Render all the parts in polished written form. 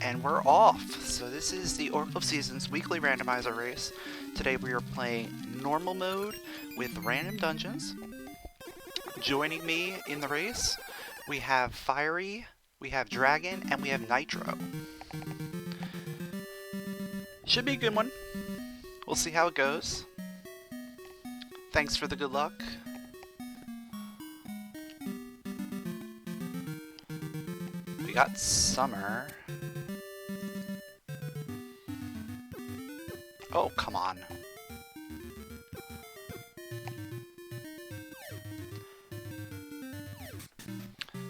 and we're off. So this is the Oracle of Seasons weekly randomizer race. Today we are playing normal mode with random dungeons. Joining me in the race, we have Fiery, we have Dragon, and we have Nitro. Should be a good one. We'll see how it goes. Thanks for the good luck. We got Summer. Oh, come on.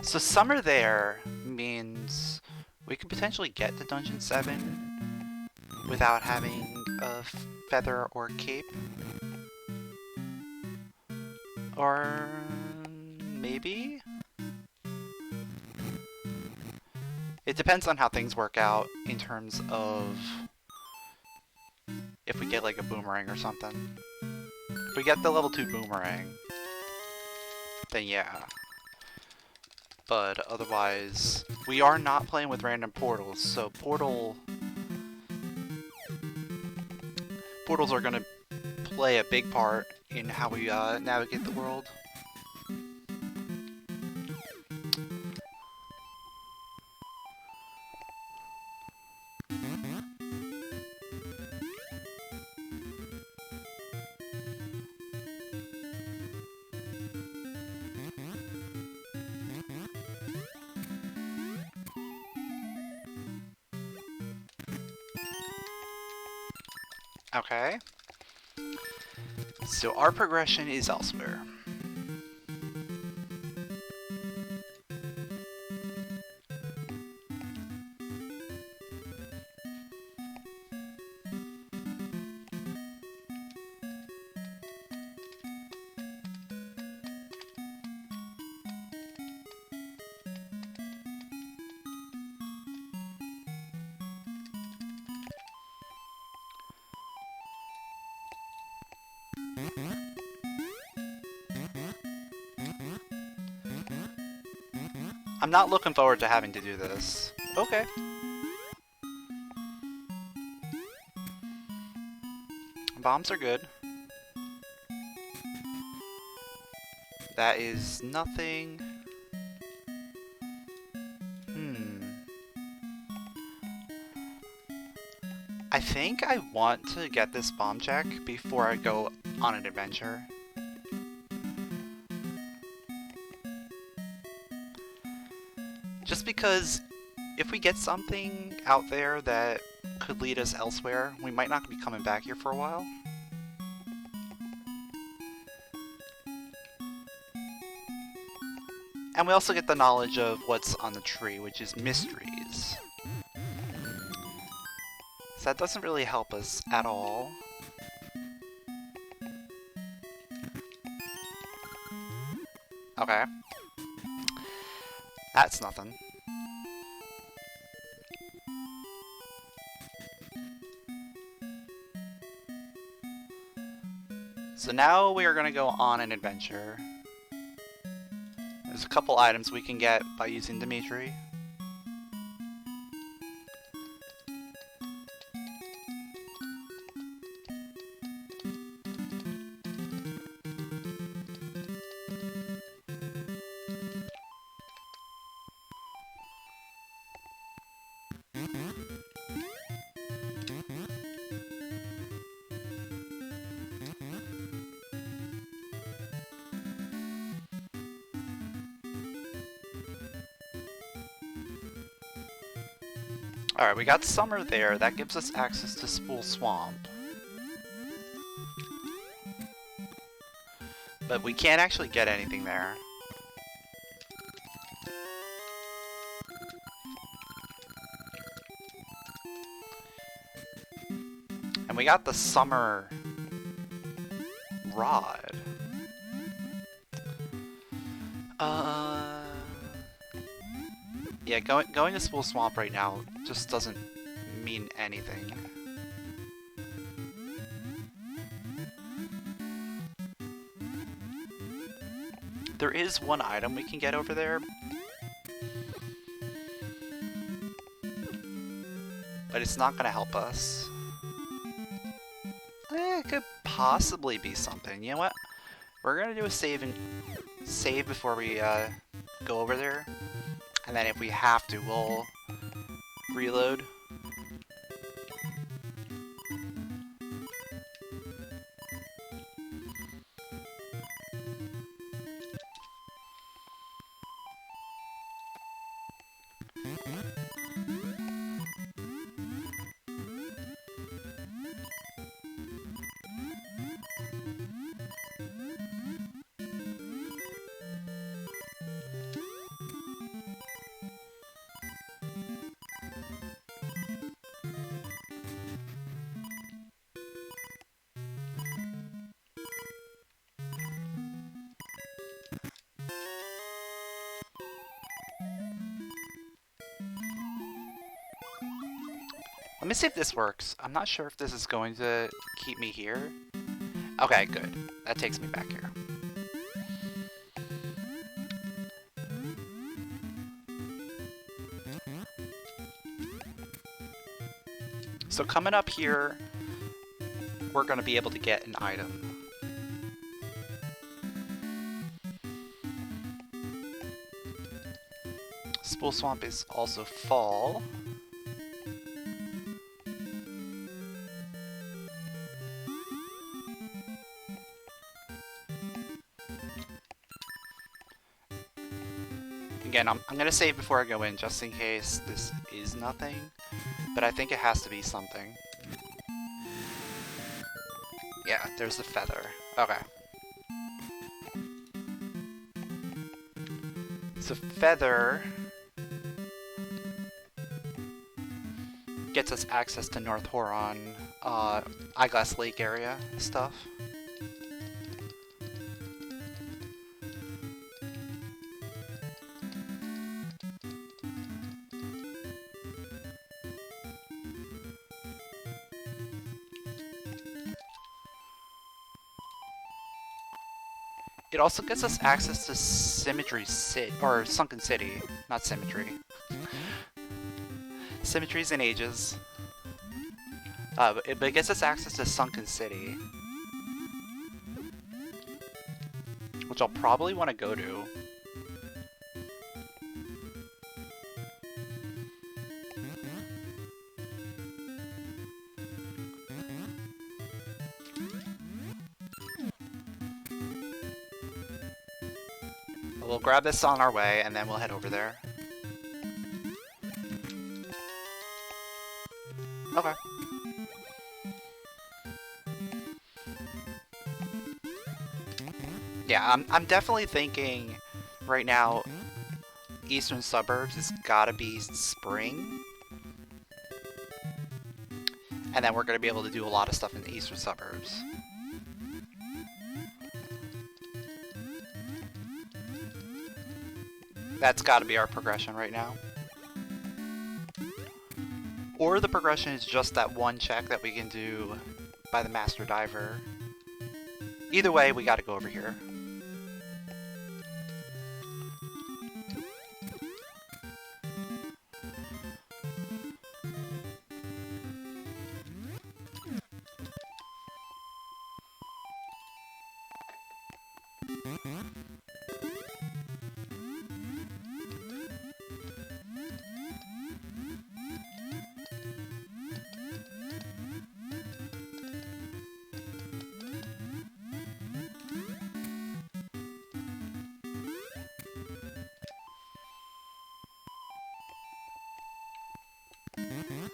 So Summer there means we could potentially get to Dungeon 7 without having a feather or cape. Or maybe? It depends on how things work out in terms of if we get like a boomerang or something. If we get the level 2 boomerang, then yeah. But otherwise, we are not playing with random portals, so portals are going to play a big part in how we navigate the world. Okay. So our progression is elsewhere. I'm not looking forward to having to do this. Okay. Bombs are good. That is nothing. I think I want to get this bomb check before I go on an adventure. Just because if we get something out there that could lead us elsewhere, we might not be coming back here for a while. And we also get the knowledge of what's on the tree, which is mysteries. So that doesn't really help us at all. Okay. That's nothing. So now we are going to go on an adventure. There's a couple items we can get by using Dimitri. Alright, we got Summer there. That gives us access to Spool Swamp. But we can't actually get anything there. And we got the Summer Rod. Yeah, going to Spool Swamp right now just doesn't mean anything. There is one item we can get over there. but it's not gonna help us. It could possibly be something. You know what? We're gonna do a save before we go over there, and then if we have to, we'll reload. Let me see if this works. I'm not sure if this is going to keep me here. Okay, good. That takes me back here. So coming up here, we're going to be able to get an item. Spool Swamp is also fall. Again, I'm going to save before I go in, just in case this is nothing. But I think it has to be something. Yeah, there's the feather. Okay. So feather gets us access to North Horon, Eyeglass Lake area stuff. It also gets us access to Symmetry City, or Sunken City, not Symmetry. Symmetries and Ages. But it gets us access to Sunken City. Which I'll probably want to go to. We'll grab this on our way, and then we'll head over there. Okay. Yeah, I'm definitely thinking right now, Eastern Suburbs has gotta be spring. And then we're gonna be able to do a lot of stuff in the Eastern Suburbs. That's got to be our progression right now. Or the progression is just that one check that we can do by the Master Diver. Either way, we got to go over here.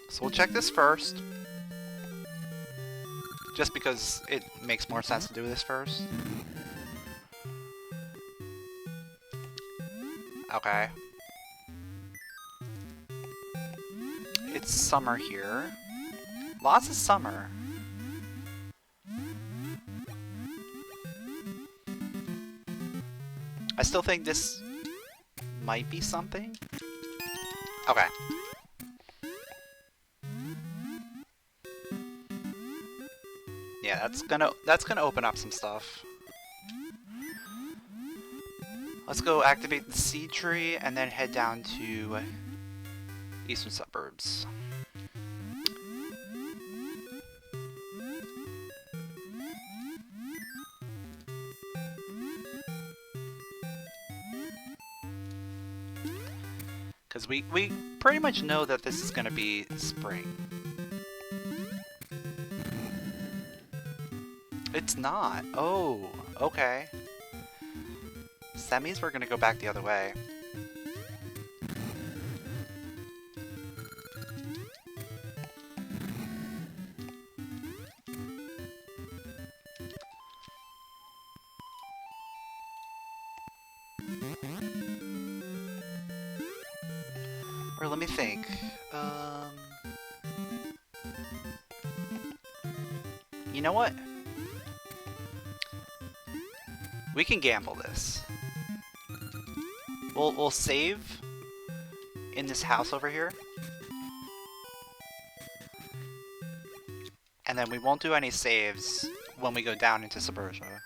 So we'll check this first. Just because it makes more sense to do this first. Okay. It's summer here. Lots of summer. I still think this might be something. Okay. Yeah, that's gonna open up some stuff. Let's go activate the seed tree and then head down to Eastern Suburbs. Because we pretty much know that this is going to be spring. It's not. Oh, okay. So that means we're going to go back the other way. Or let me think. You know what? We can gamble this. We'll save in this house over here. And then we won't do any saves when we go down into Suburbia.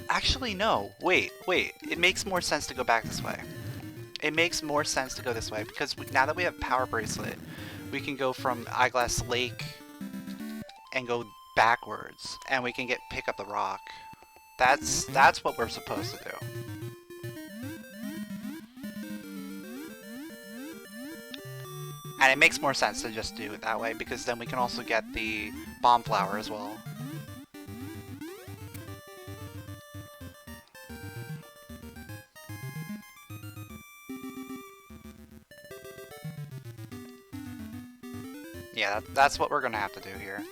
Actually, no. Wait. It makes more sense to go back this way. It makes more sense to go this way because now that we have Power Bracelet, we can go from Eyeglass Lake and go backwards, and we can pick up the rock. That's what we're supposed to do. And it makes more sense to just do it that way because then we can also get the bomb flower as well. Yeah, that's what we're gonna have to do here.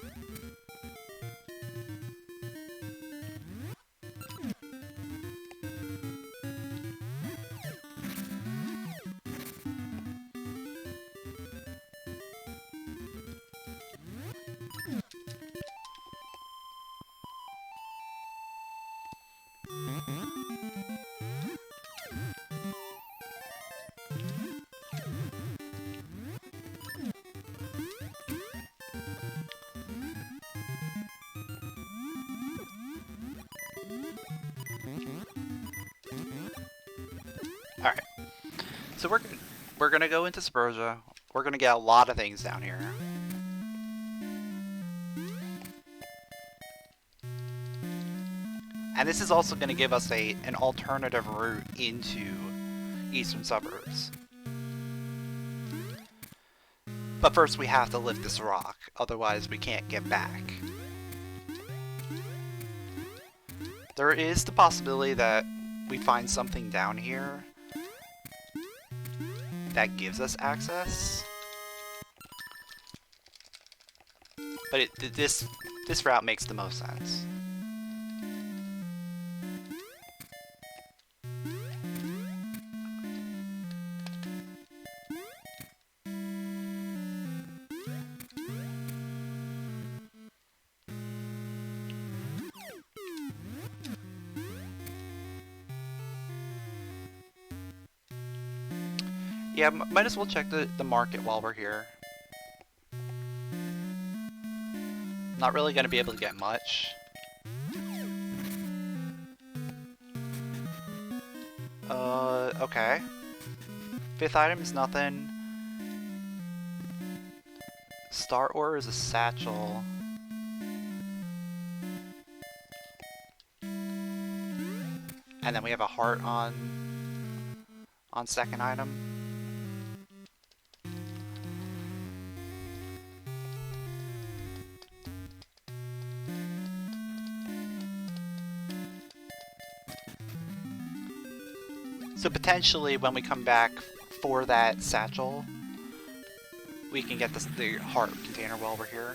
Alright, so we're gonna go into Suburbia. We're gonna get a lot of things down here. And this is also gonna give us an alternative route into Eastern Suburbs. But first we have to lift this rock, otherwise we can't get back. There is the possibility that we find something down here that gives us access. But this route makes the most sense. Yeah, might as well check the market while we're here. Not really going to be able to get much. Okay. Fifth item is nothing. Star ore is a satchel. And then we have a heart on second item. So potentially when we come back for that satchel, we can get the heart container while we're here.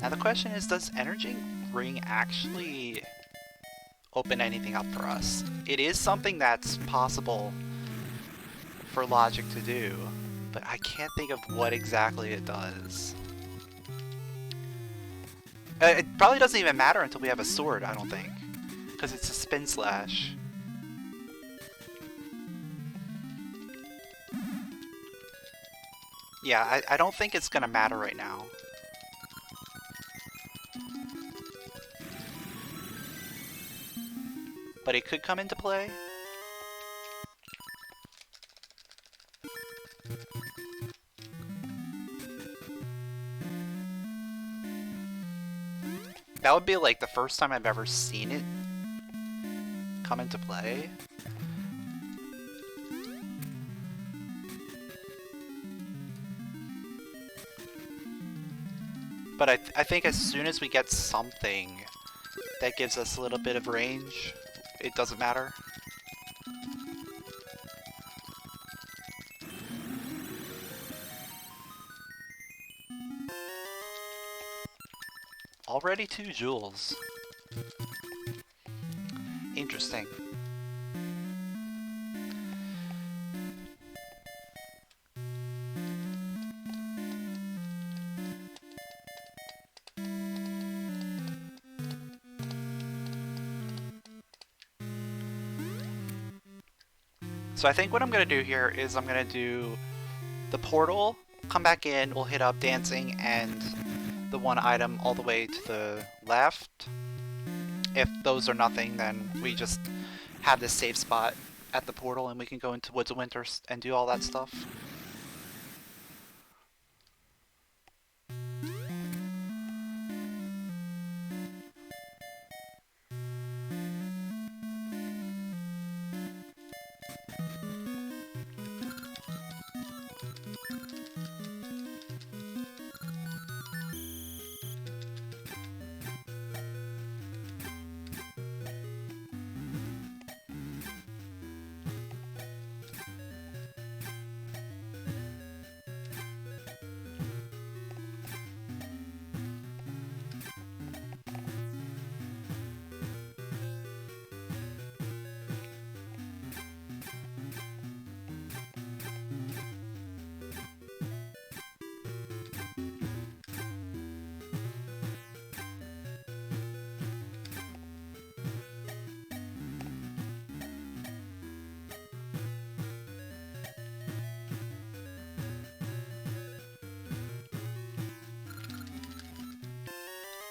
Now the question is, does Energy Ring actually open anything up for us? It is something that's possible for Logic to do, but I can't think of what exactly it does. It probably doesn't even matter until we have a sword, I don't think, because it's a spin slash. Yeah, I don't think it's gonna matter right now. but it could come into play. That would be like the first time I've ever seen it come into play. But I think as soon as we get something that gives us a little bit of range, it doesn't matter. Already 2 jewels. Interesting. So I think what I'm going to do here is I'm going to do the portal, come back in, we'll hit up dancing and the one item all the way to the left. If those are nothing, then we just have this safe spot at the portal and we can go into Woods of Winter and do all that stuff.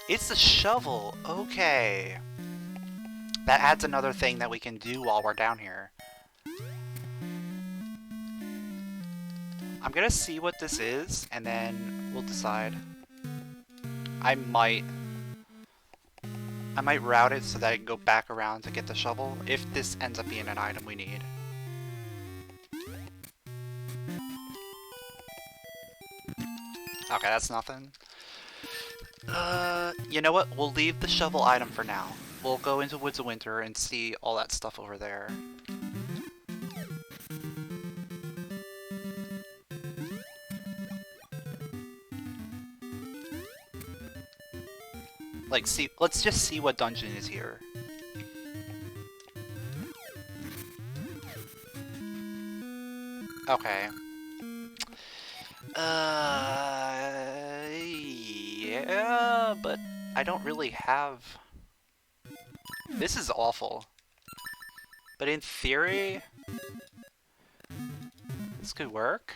It's the shovel, okay. That adds another thing that we can do while we're down here. I'm gonna see what this is, and then we'll decide. I might route it so that I can go back around to get the shovel, if this ends up being an item we need. Okay, that's nothing. You know what? We'll leave the shovel item for now. We'll go into Woods of Winter and see all that stuff over there. Like, let's just see what dungeon is here. Okay. Yeah, but I don't really have... This is awful. But in theory, this could work.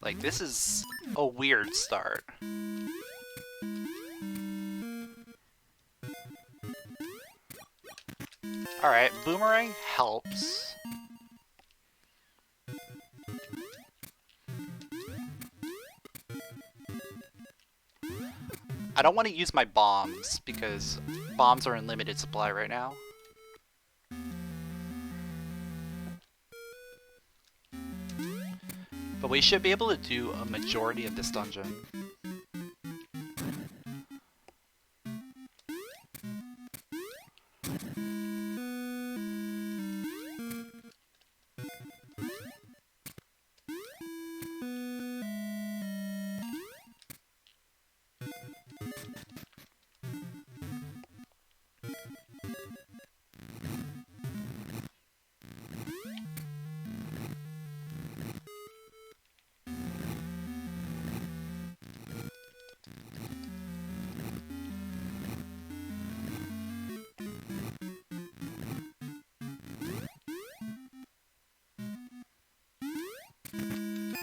Like, this is a weird start. Alright, boomerang helps. I don't want to use my bombs, because bombs are in limited supply right now. But we should be able to do a majority of this dungeon.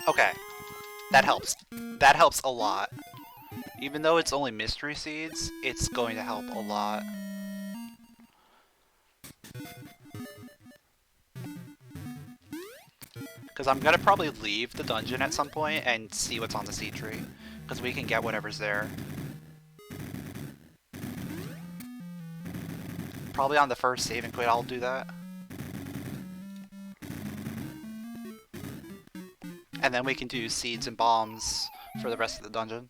Okay, that helps. That helps a lot. Even though it's only mystery seeds, it's going to help a lot. Because I'm going to probably leave the dungeon at some point and see what's on the seed tree. Because we can get whatever's there. Probably on the first save and quit I'll do that. And then we can do seeds and bombs for the rest of the dungeon.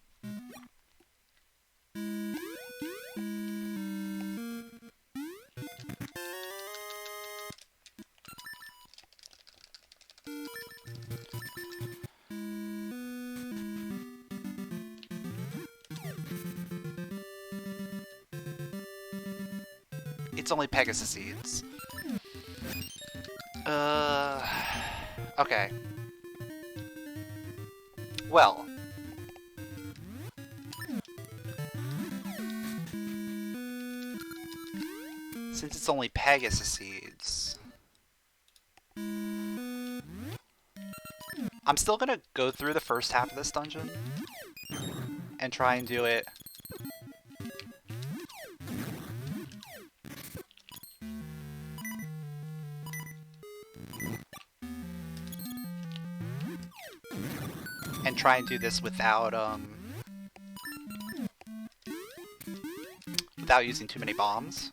It's only Pegasus seeds. Okay. Well. Since it's only Pegasus seeds, I'm still gonna go through the first half of this dungeon and try and do it this without without using too many bombs.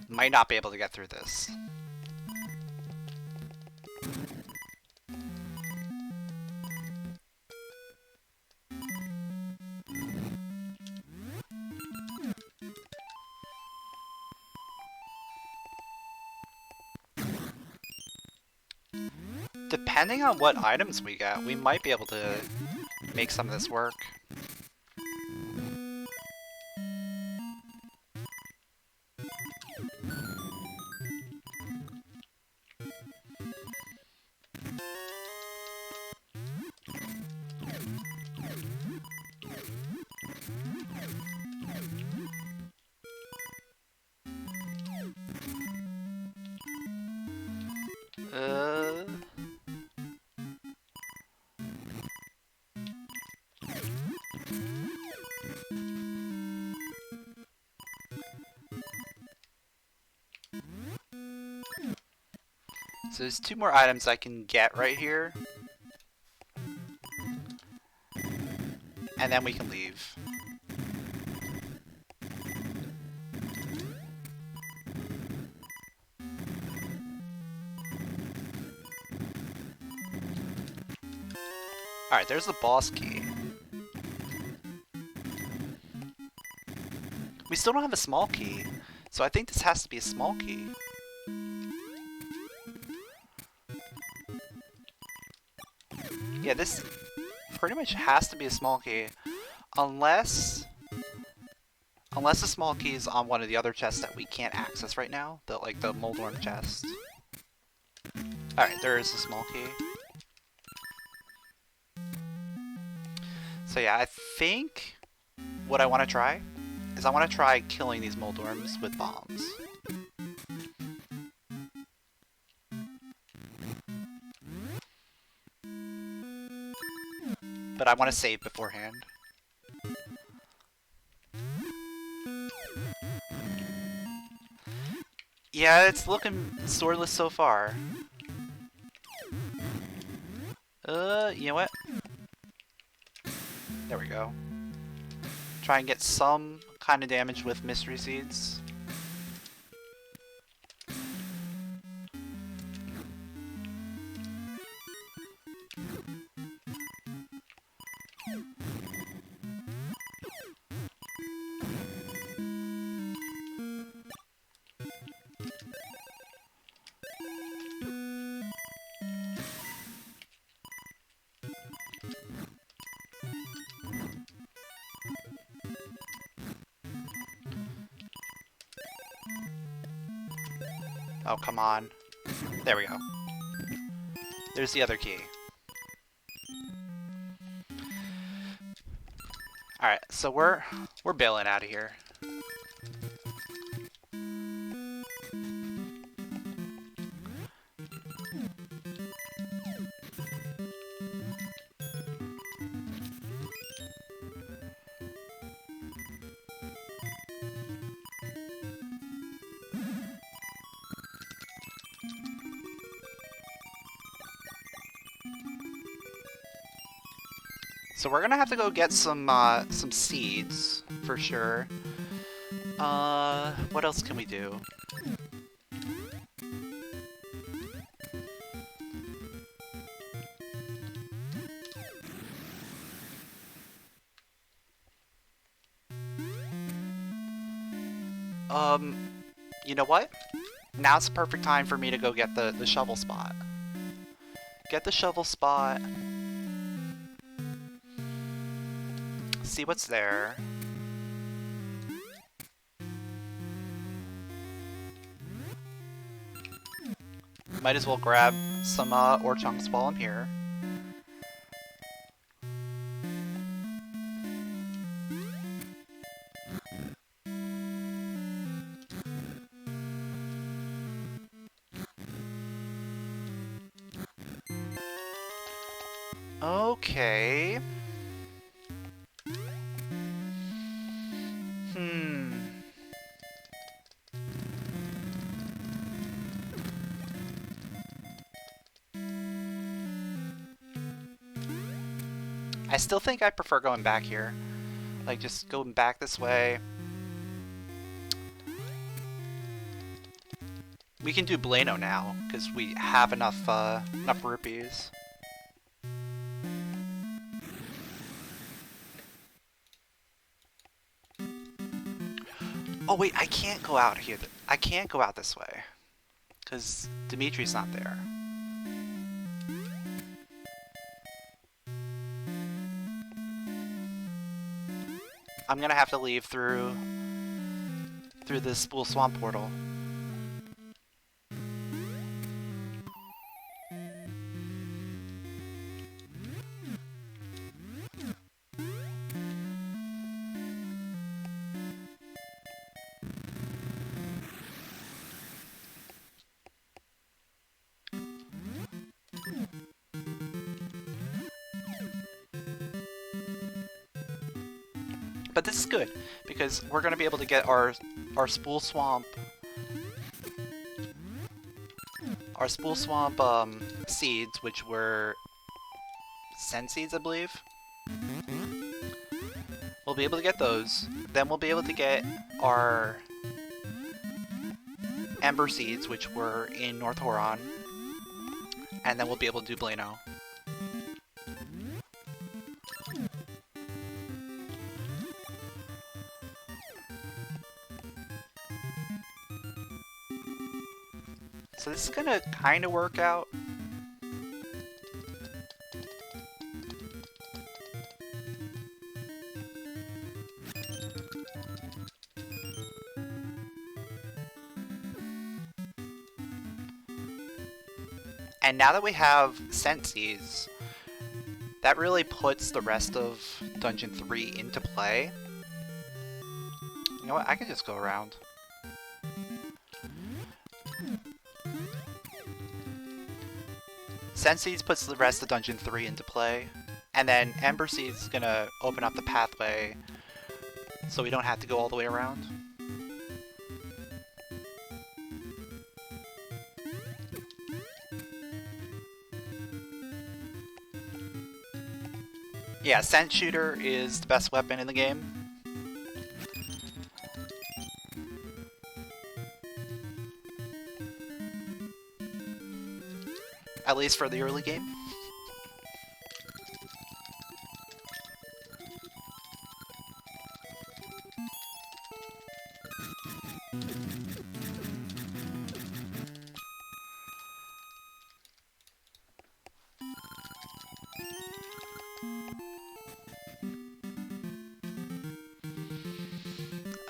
Might not be able to get through this. Depending on what items we get, we might be able to make some of this work. So there's 2 more items I can get right here. And then we can leave. Alright, there's the boss key. We still don't have a small key, so I think this has to be a small key. Yeah, this pretty much has to be a small key, unless the small key is on one of the other chests that we can't access right now, like the Moldorm chest. Alright, there is a small key. So yeah, I think what I want to try is I want to try killing these Moldorms with bombs. But I want to save beforehand. Yeah, it's looking swordless so far. You know what? There we go. Try and get some kind of damage with mystery seeds. Oh, come on. There we go. There's the other key. Alright, so we're bailing out of here. So we're gonna have to go get some seeds for sure. What else can we do? You know what? Now's the perfect time for me to go get the shovel spot. Get the shovel spot. See what's there. Might as well grab some ore chunks while I'm here. Okay. I still think I prefer going back here. Like, just going back this way. We can do Blano now, because we have enough rupees. Oh wait, I can't go out here. I can't go out this way. Because Dimitri's not there. I'm gonna have to leave through this Spool Swamp portal. But this is good, because we're going to be able to get our Spool Swamp seeds, which were Sen seeds, I believe. We'll be able to get those. Then we'll be able to get our Ember seeds, which were in North Horon. And then we'll be able to do Blano. So this is gonna kind of work out. And now that we have Sensies, that really puts the rest of Dungeon 3 into play. You know what? I can just go around. Sensies puts the rest of Dungeon 3 into play, and then Ember Seeds is gonna open up the pathway so we don't have to go all the way around. Yeah, Scent Shooter is the best weapon in the game. At least for the early game.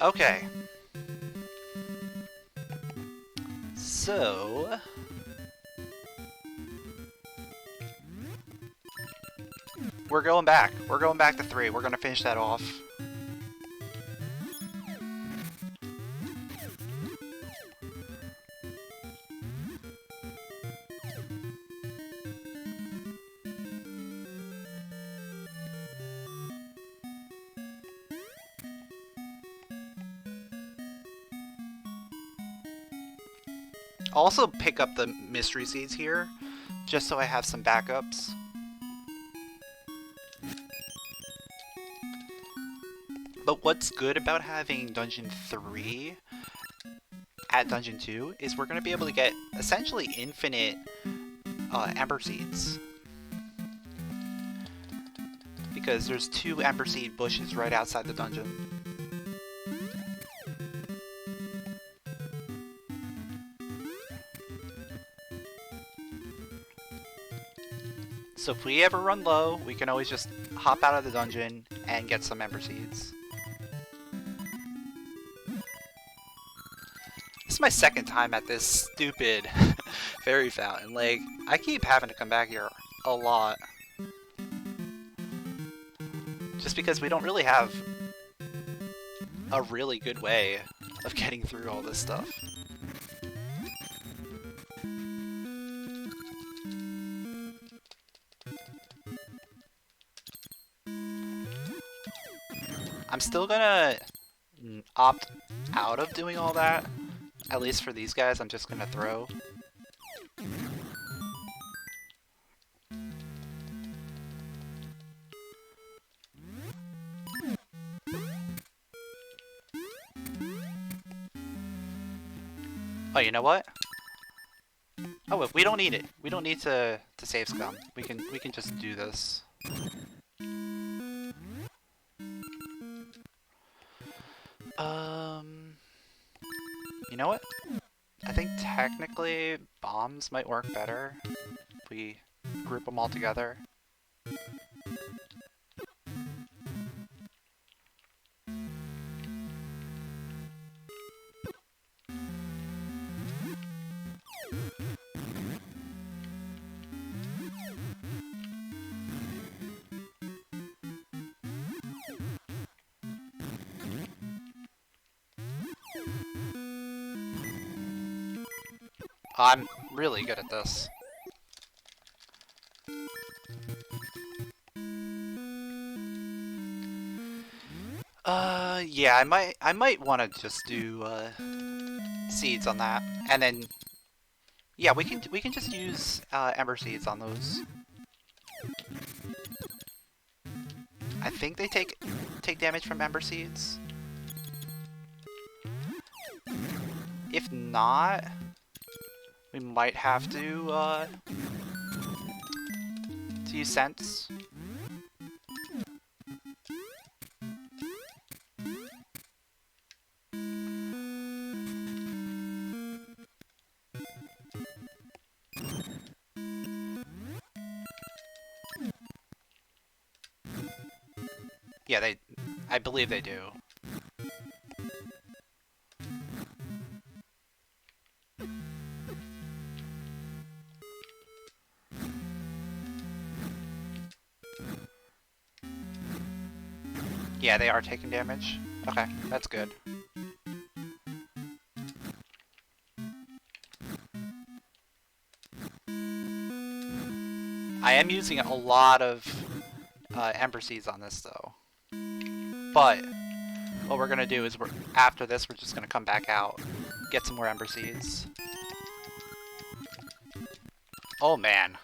Okay. So... we're going back. We're going back to 3. We're gonna finish that off. I'll also pick up the mystery seeds here, just so I have some backups. But what's good about having Dungeon 3 at Dungeon 2 is we're going to be able to get essentially infinite Ember Seeds. Because there's 2 Ember Seed bushes right outside the dungeon. So if we ever run low, we can always just hop out of the dungeon and get some Ember Seeds. This is my second time at this stupid fairy fountain. Like, I keep having to come back here a lot. Just because we don't really have a really good way of getting through all this stuff. I'm still gonna opt out of doing all that. At least for these guys, I'm just gonna throw. Oh, you know what? Oh, we don't need it. We don't need to save scum. We can just do this. You know what? I think technically bombs might work better if we group them all together. I'm really good at this. Yeah, I might want to just do seeds on that, and then yeah, we can just use ember seeds on those. I think they take damage from ember seeds. If not, we might have to use sense. Yeah, I believe they do. Yeah, they are taking damage. Okay, that's good. I am using a lot of ember seeds on this though. But what we're gonna do is after this we're just gonna come back out, get some more ember seeds. Oh man.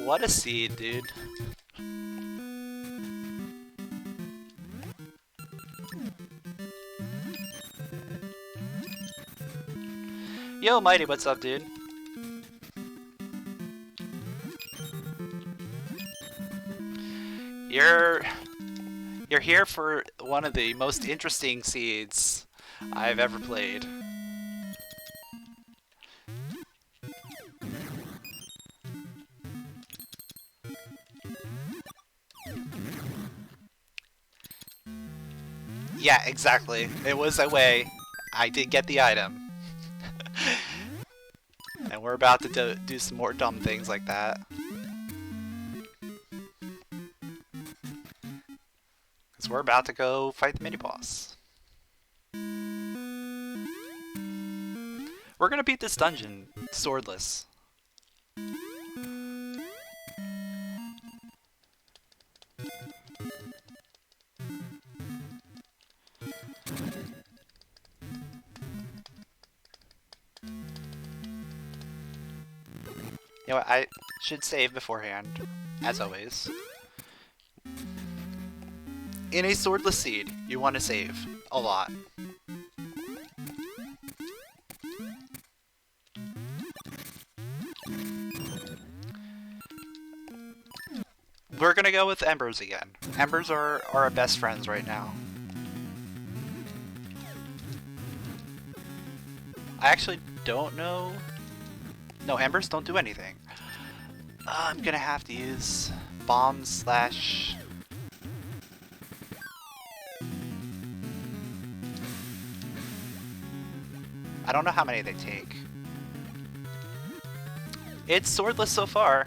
What a seed, dude. Yo, Mighty, what's up, dude? You're here for one of the most interesting seeds I've ever played. Yeah, exactly. It was a way I did get the item. And we're about to do some more dumb things like that. Because we're about to go fight the mini-boss. We're gonna beat this dungeon swordless. You know what, I should save beforehand, as always. In a swordless seed, you want to save a lot. We're gonna go with embers again. Embers are our best friends right now. I actually don't know. No, embers don't do anything. I'm gonna have to use bombs slash... I don't know how many they take. It's swordless so far.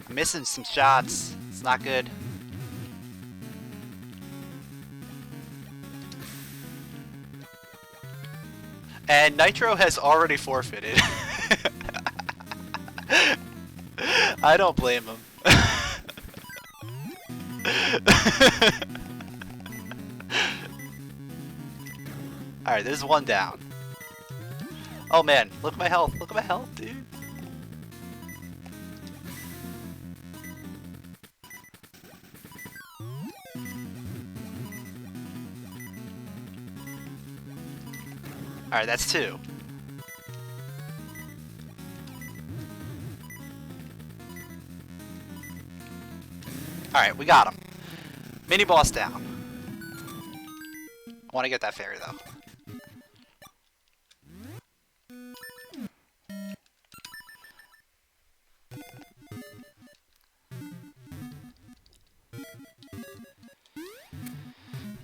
I'm missing some shots. It's not good. And Nitro has already forfeited. I don't blame him. Alright, there's one down. Oh man, look at my health. Look at my health, dude. Alright, that's two. Alright, we got him. Mini boss down. I want to get that fairy though.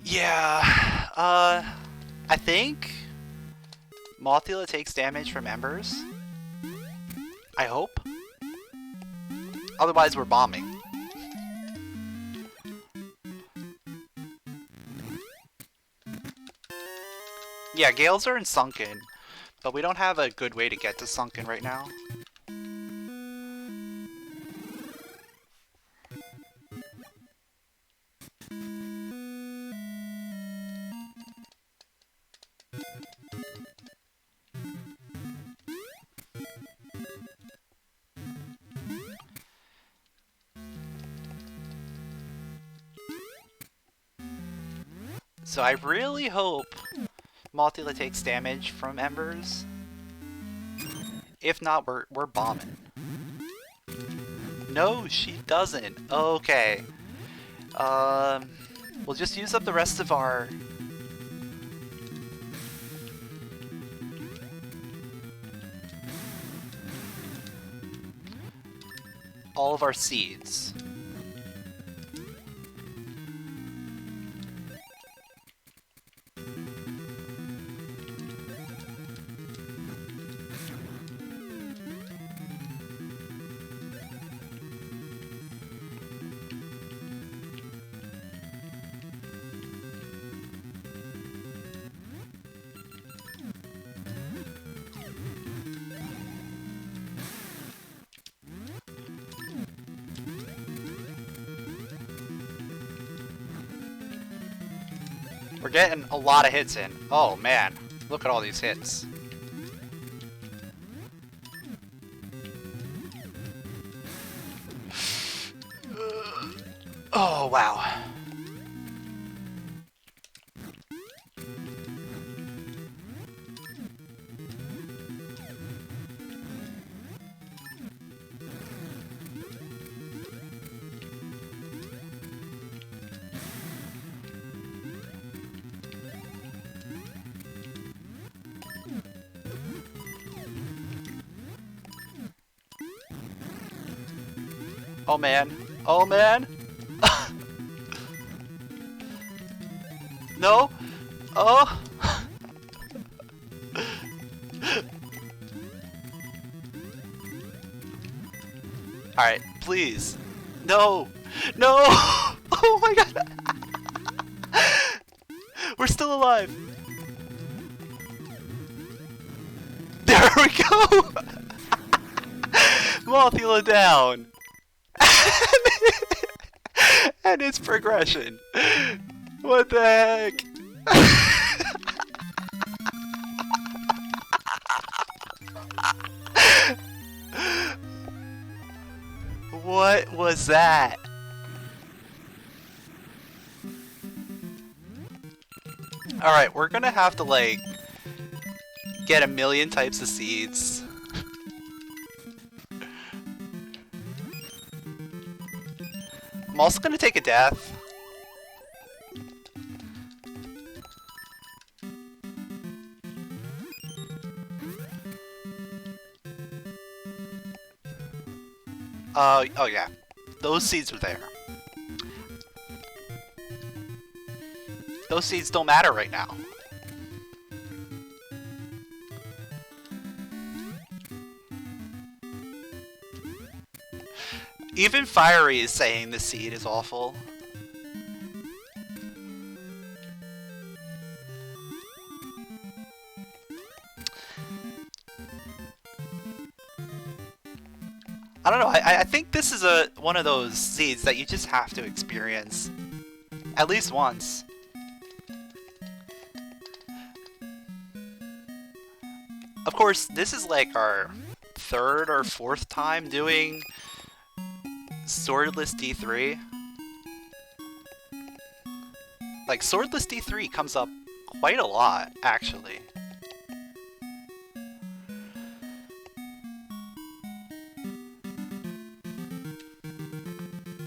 Yeah, I think Mothula takes damage from embers. I hope. Otherwise, we're bombing. Yeah, Gales are in Sunken, but we don't have a good way to get to Sunken right now. So I really hope Mothula takes damage from embers. If not, we're bombing. No, she doesn't. Okay. We'll just use up the rest of our... all of our seeds. We're getting a lot of hits in. Oh man, look at all these hits. Oh wow. Oh man. Oh man. No. Oh. Alright, please. No. No. Oh my god. We're still alive. There we go. Mothula down. And its progression. What the heck? What was that? Alright, we're gonna have to, like, get a million types of seeds. I'm also gonna take a death. Oh yeah. Those seeds were there. Those seeds don't matter right now. Even Fiery is saying the seed is awful. I don't know, I think this is one of those seeds that you just have to experience. At least once. Of course, this is like our third or fourth time doing swordless D3. Like, swordless D3 comes up quite a lot, actually.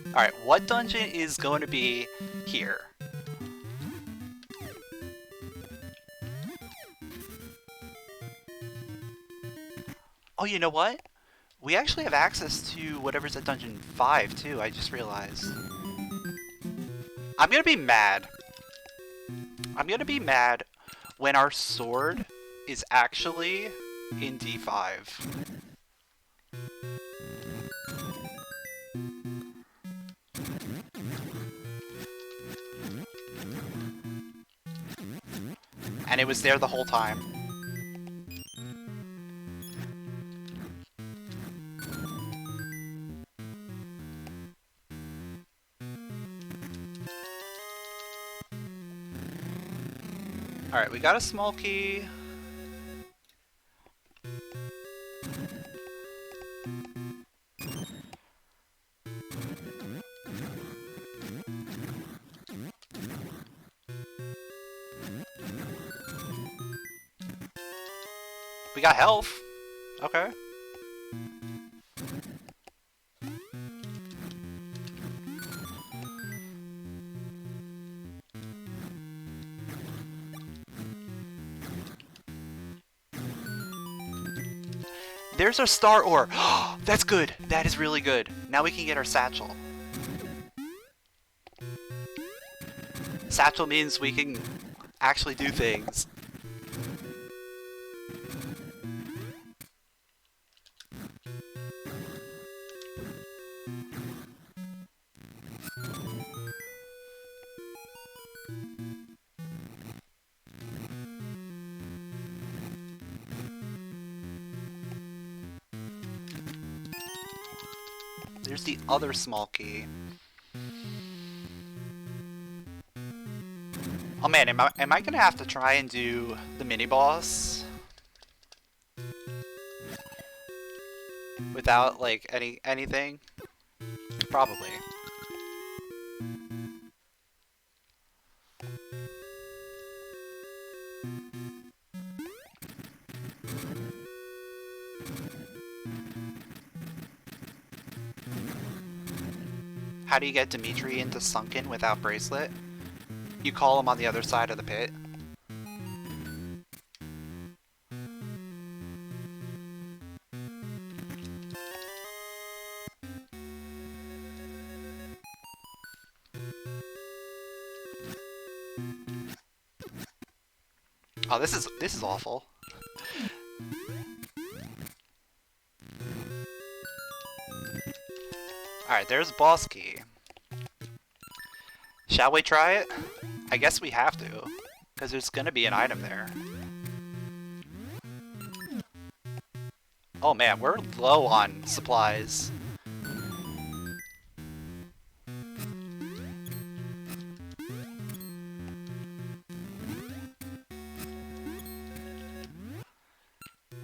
Alright, what dungeon is going to be here? Oh, you know what? We actually have access to whatever's at Dungeon 5, too, I just realized. I'm gonna be mad. I'm gonna be mad when our sword is actually in D5. And it was there the whole time. Alright, we got a small key. We got health. Okay. There's our star ore. That's good. That is really good. Now we can get our satchel. Satchel means we can actually do things. There's the other small key. Oh man, am I gonna have to try and do the mini boss without like anything? Probably. How do you get Dimitri into Sunken without bracelet? You call him on the other side of the pit. Oh, this is awful. Alright, there's boss key. Shall we try it? I guess we have to, because there's gonna be an item there. Oh man, we're low on supplies.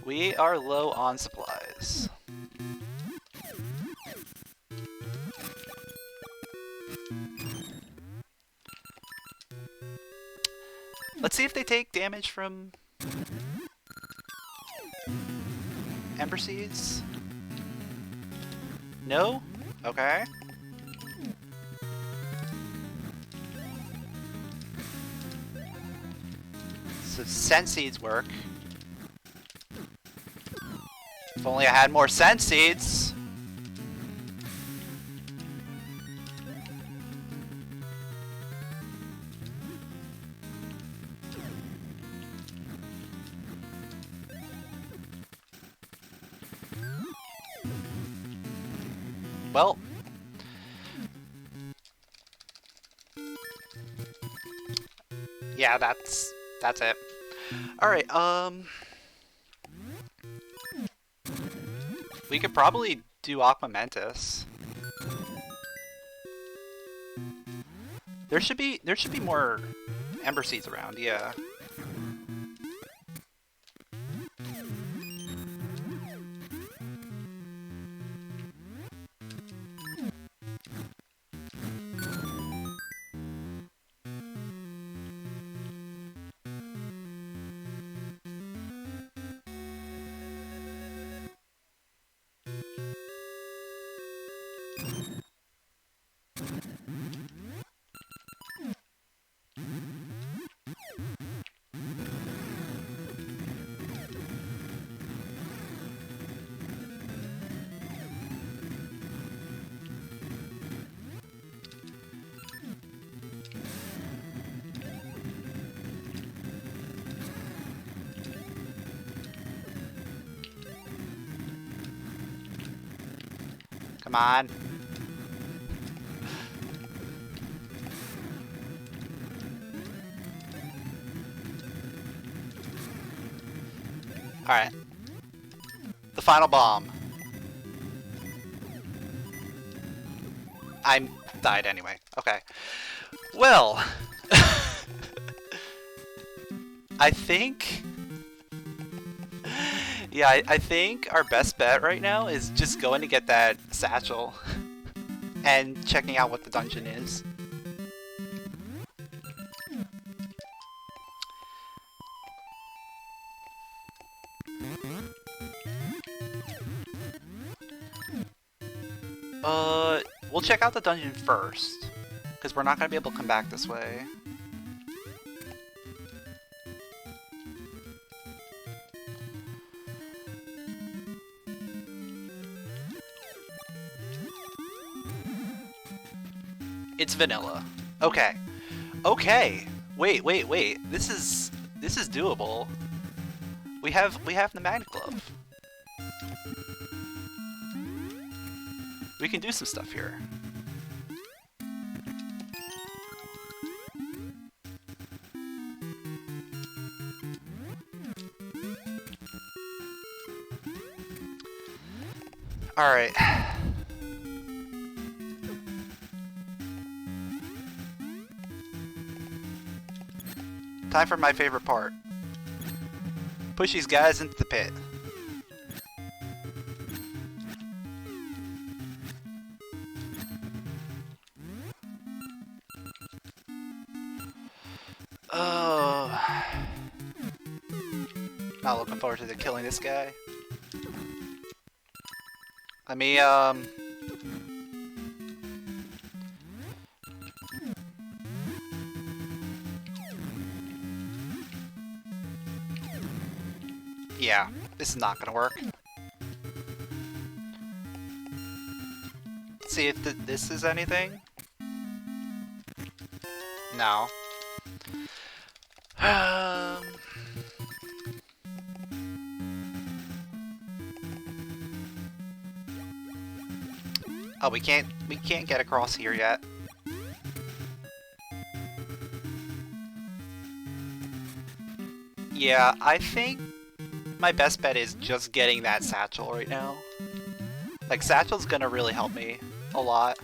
We are low on supplies. Let's see if they take damage from Ember Seeds. No? Okay. So Scent Seeds work. If only I had more Scent Seeds! Well, yeah, that's it. All right, we could probably do Aqua Mentis. There should be more Ember Seeds around, yeah. Come on. Alright. The final bomb. I died anyway. Okay. Well. I think... Yeah, I think our best bet right now is just going to get that satchel and checking out what the dungeon is. We'll check out the dungeon first, because we're not going to be able to come back this way. It's vanilla. Okay. Okay. Wait. This is doable. We have the Magnet Glove. We can do some stuff here. All right. Time for my favorite part. Push these guys into the pit. Oh. Not looking forward to killing this guy. Let me, yeah, this is not gonna work. See if this is anything. No. Oh, we can't get across here yet. Yeah, I think my best bet is just getting that satchel right now. Like, satchel's gonna really help me a lot.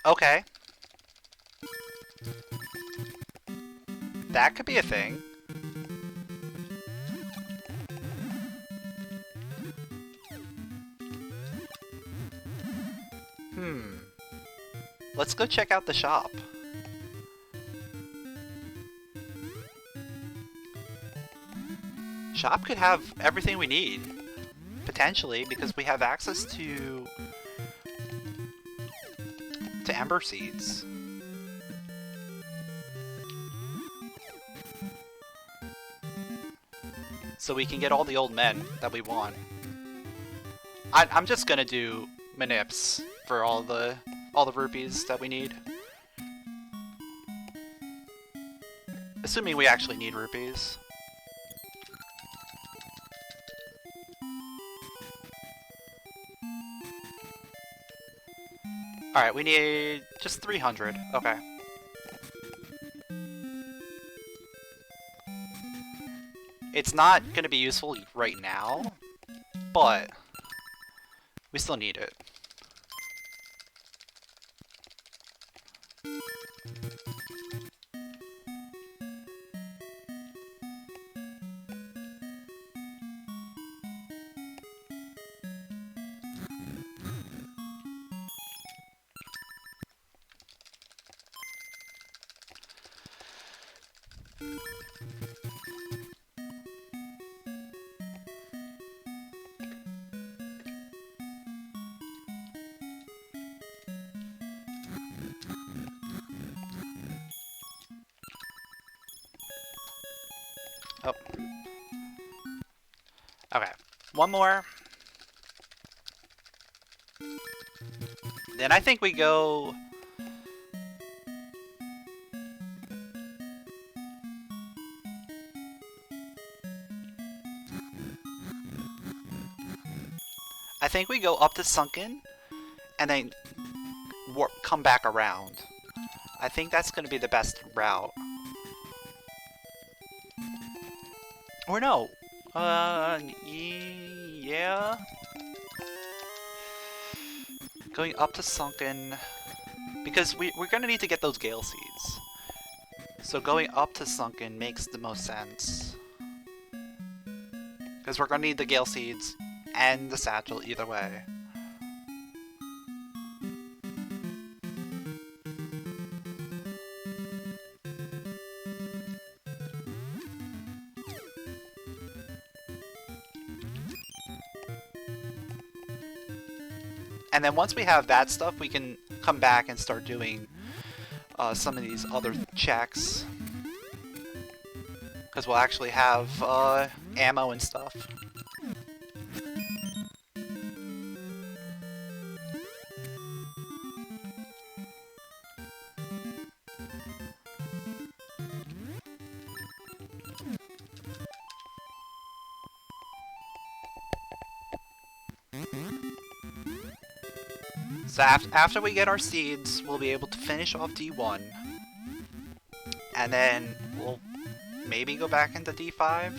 Okay. That could be a thing. Let's go check out the shop. Shop could have everything we need. Potentially, because we have access to ember seeds. So we can get all the old men that we want. I'm just gonna do manips for all the rupees that we need. Assuming we actually need rupees. Alright, we need just 300. Okay. It's not going to be useful right now, but we still need it. Oh. Okay. One more. Then I think we go... I think we go up to Sunken, and then come back around. I think that's going to be the best route. Or no. Yeah. Going up to Sunken, because we're going to need to get those Gale Seeds. So going up to Sunken makes the most sense. Because we're going to need the Gale Seeds and the satchel either way. And then once we have that stuff, we can come back and start doing some of these other checks. Because we'll actually have ammo and stuff. So after we get our seeds, we'll be able to finish off D1. And then we'll maybe go back into D5.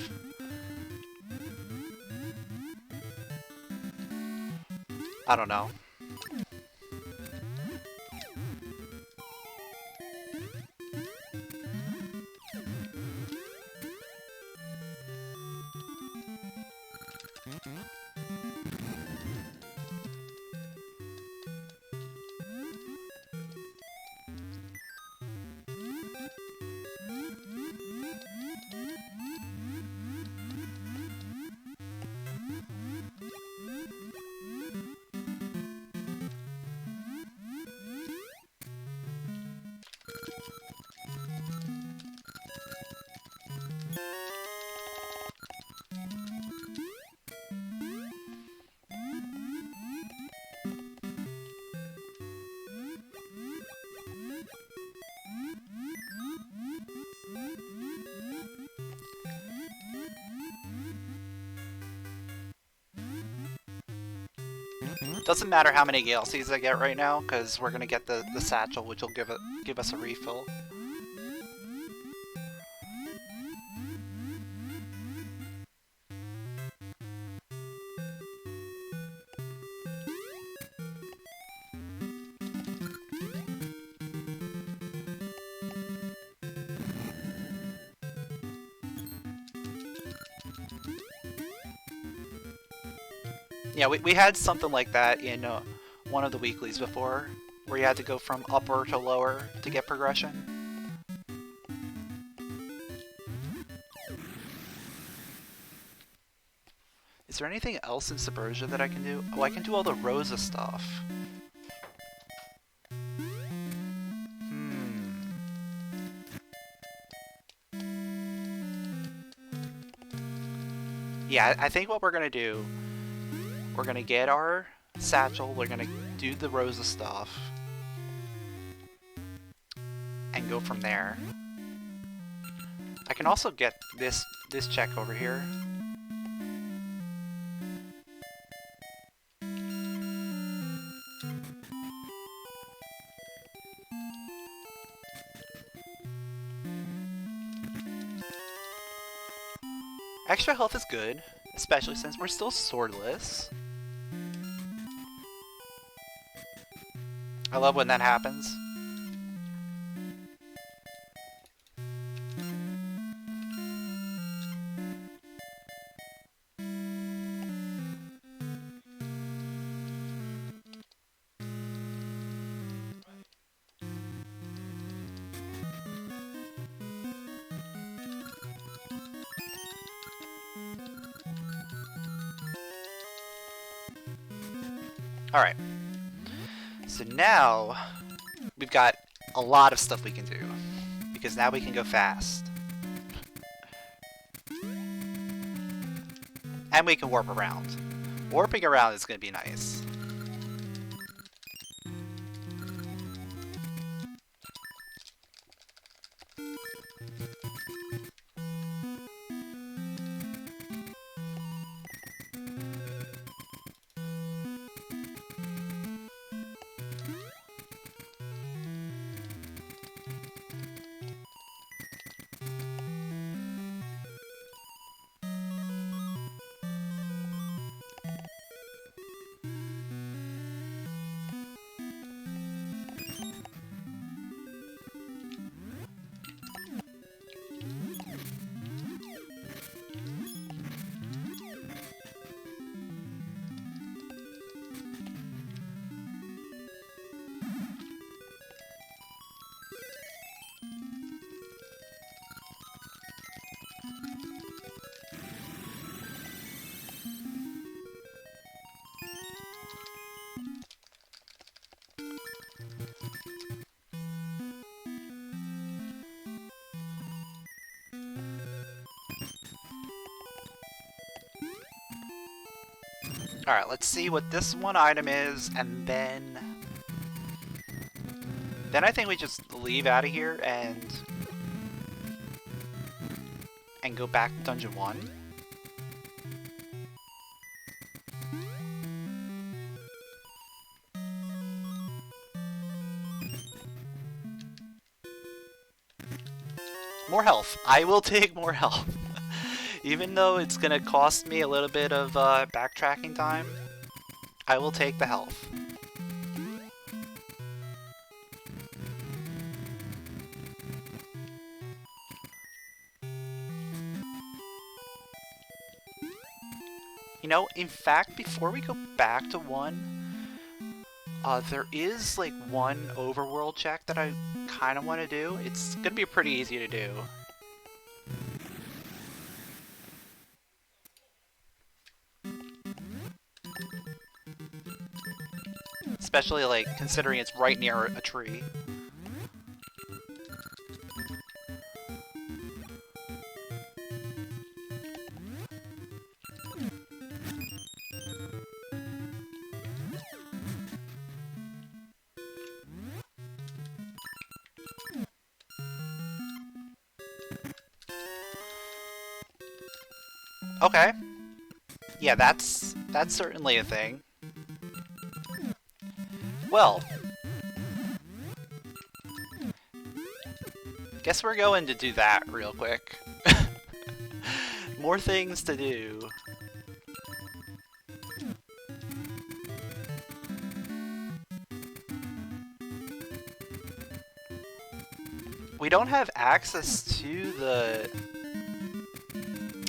I don't know. Doesn't matter how many Gale Seeds I get right now, because we're gonna get the satchel, which will give us a refill. Yeah, we had something like that in one of the weeklies before, where you had to go from upper to lower to get progression. Is there anything else in Subversion that I can do? Oh, I can do all the Rosa stuff. Yeah, I think what we're gonna do, we're gonna get our satchel, we're gonna do the Rosa stuff, and go from there. I can also get this check over here. Extra health is good, especially since we're still swordless. I love when that happens. Alright. So now, we've got a lot of stuff we can do. Because now we can go fast. And we can warp around. Warping around is going to be nice. Alright, let's see what this one item is, and then I think we just leave out of here and go back to Dungeon 1. More health. I will take more health. Even though it's gonna cost me a little bit of backtracking time, I will take the health. You know, in fact, before we go back to 1, there is like one overworld check that I kind of want to do. It's gonna be pretty easy to do. Especially like considering it's right near a tree. Okay. Yeah, that's certainly a thing. Well, guess we're going to do that real quick. More things to do. We don't have access to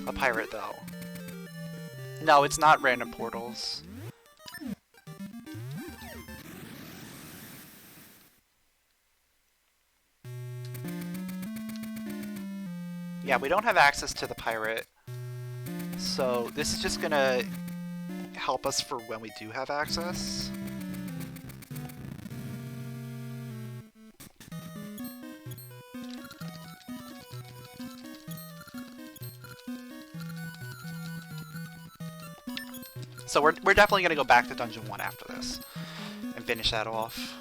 a pirate though. No, it's not random portals. Yeah, we don't have access to the pirate. So this is just gonna help us for when we do have access. So we're definitely gonna go back to Dungeon 1 after this and finish that off.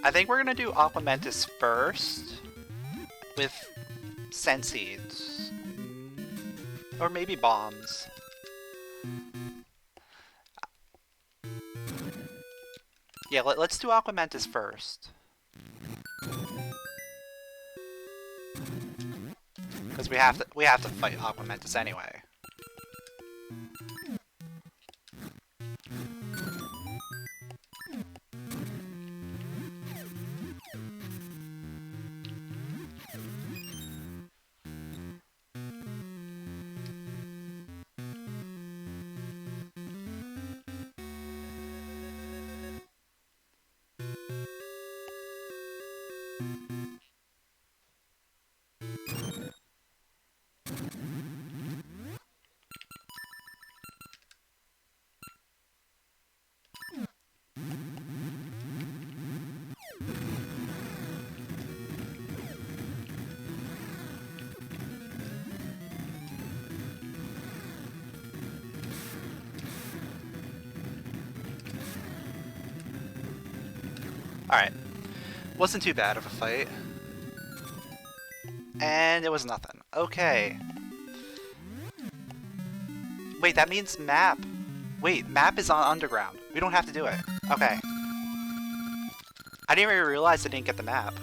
I think we're gonna do Aquamentus first with scent seeds. Or maybe bombs. Yeah, let's do Aquamentus first. Because we have to fight Aquamentus anyway. Alright. Wasn't too bad of a fight. And it was nothing. Okay. Wait, that means map. Wait, map is on underground. We don't have to do it. Okay. I didn't even realize I didn't get the map.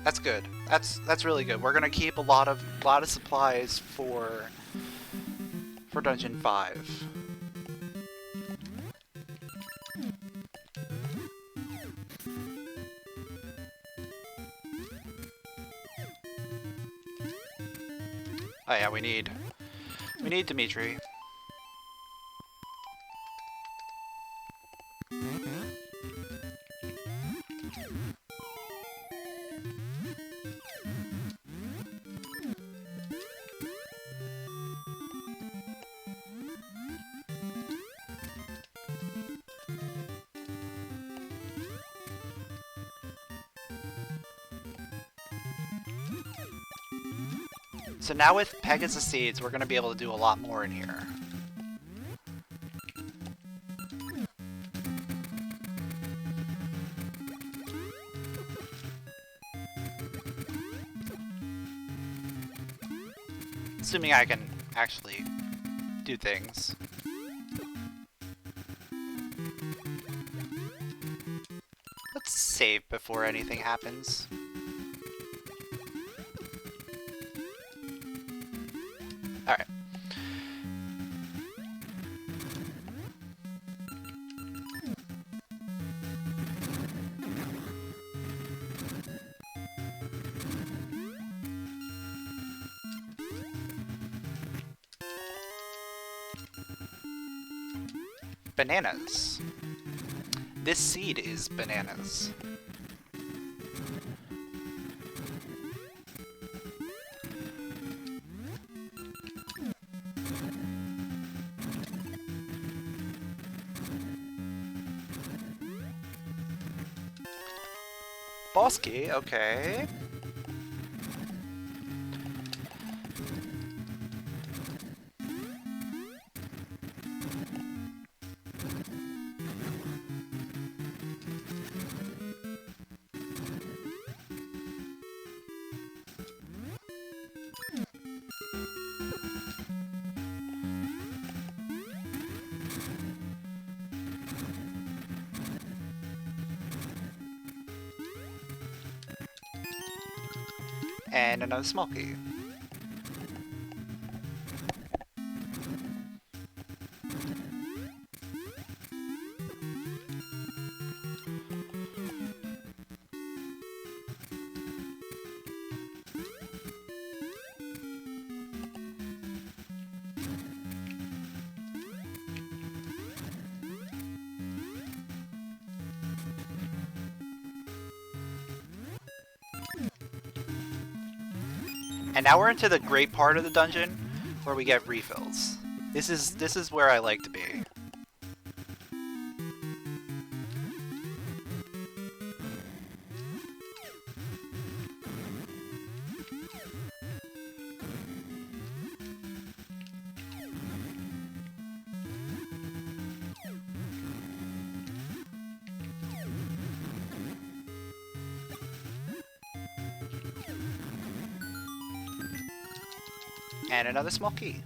That's good. That's really good. We're gonna keep a lot of supplies for Dungeon 5. Oh yeah, we need Dimitri. So now with Pegasus Seeds, we're going to be able to do a lot more in here. Assuming I can actually do things. Let's save before anything happens. Alright. Bananas. This seed is bananas. Boss key, okay. And another small key. And now we're into the great part of the dungeon where we get refills. This is where I like to be. And another small key.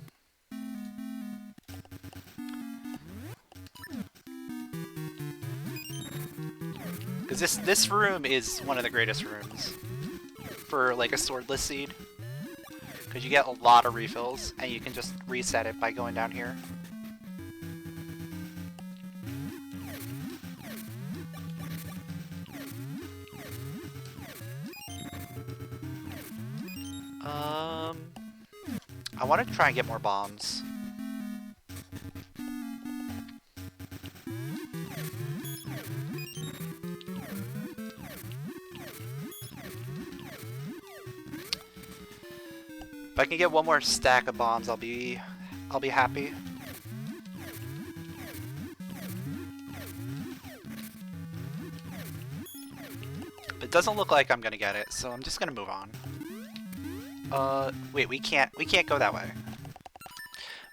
Because this room is one of the greatest rooms for like a swordless seed. Because you get a lot of refills and you can just reset it by going down here. I want to try and get more bombs. If I can get one more stack of bombs, I'll be happy. It doesn't look like I'm gonna get it, so I'm just gonna move on. Wait, we can't go that way.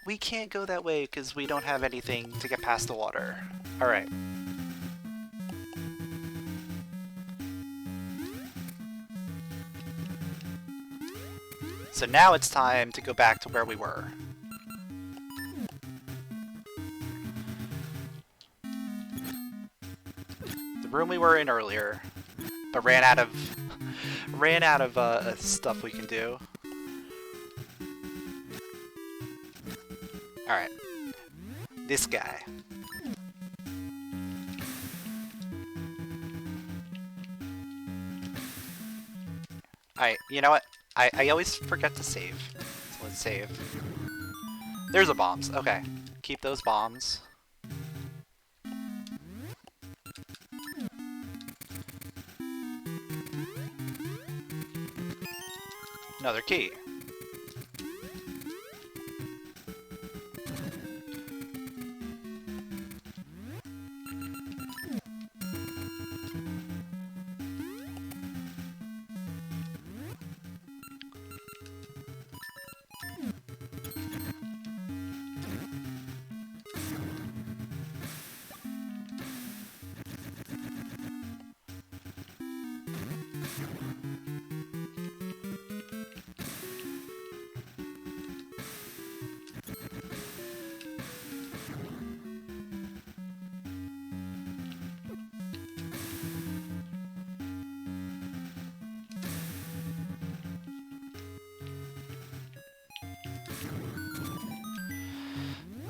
We can't go that way because we don't have anything to get past the water. Alright. So now it's time to go back to where we were. The room we were in earlier, but ran out of stuff we can do. Alright. This guy. Alright, you know what? I always forget to save. So let's save. There's the bombs. Okay. Keep those bombs. Another key.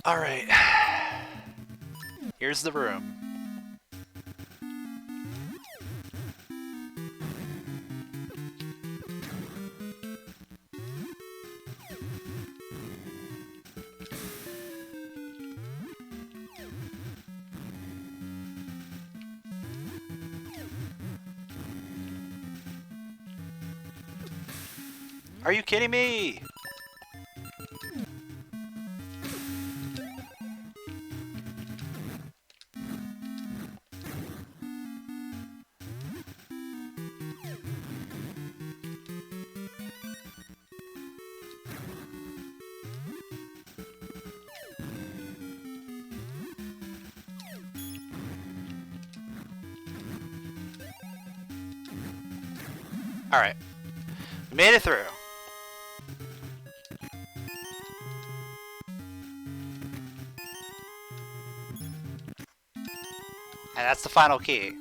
Alright. Here's the room. Are you kidding me? Alright. We made it through. And that's the final key.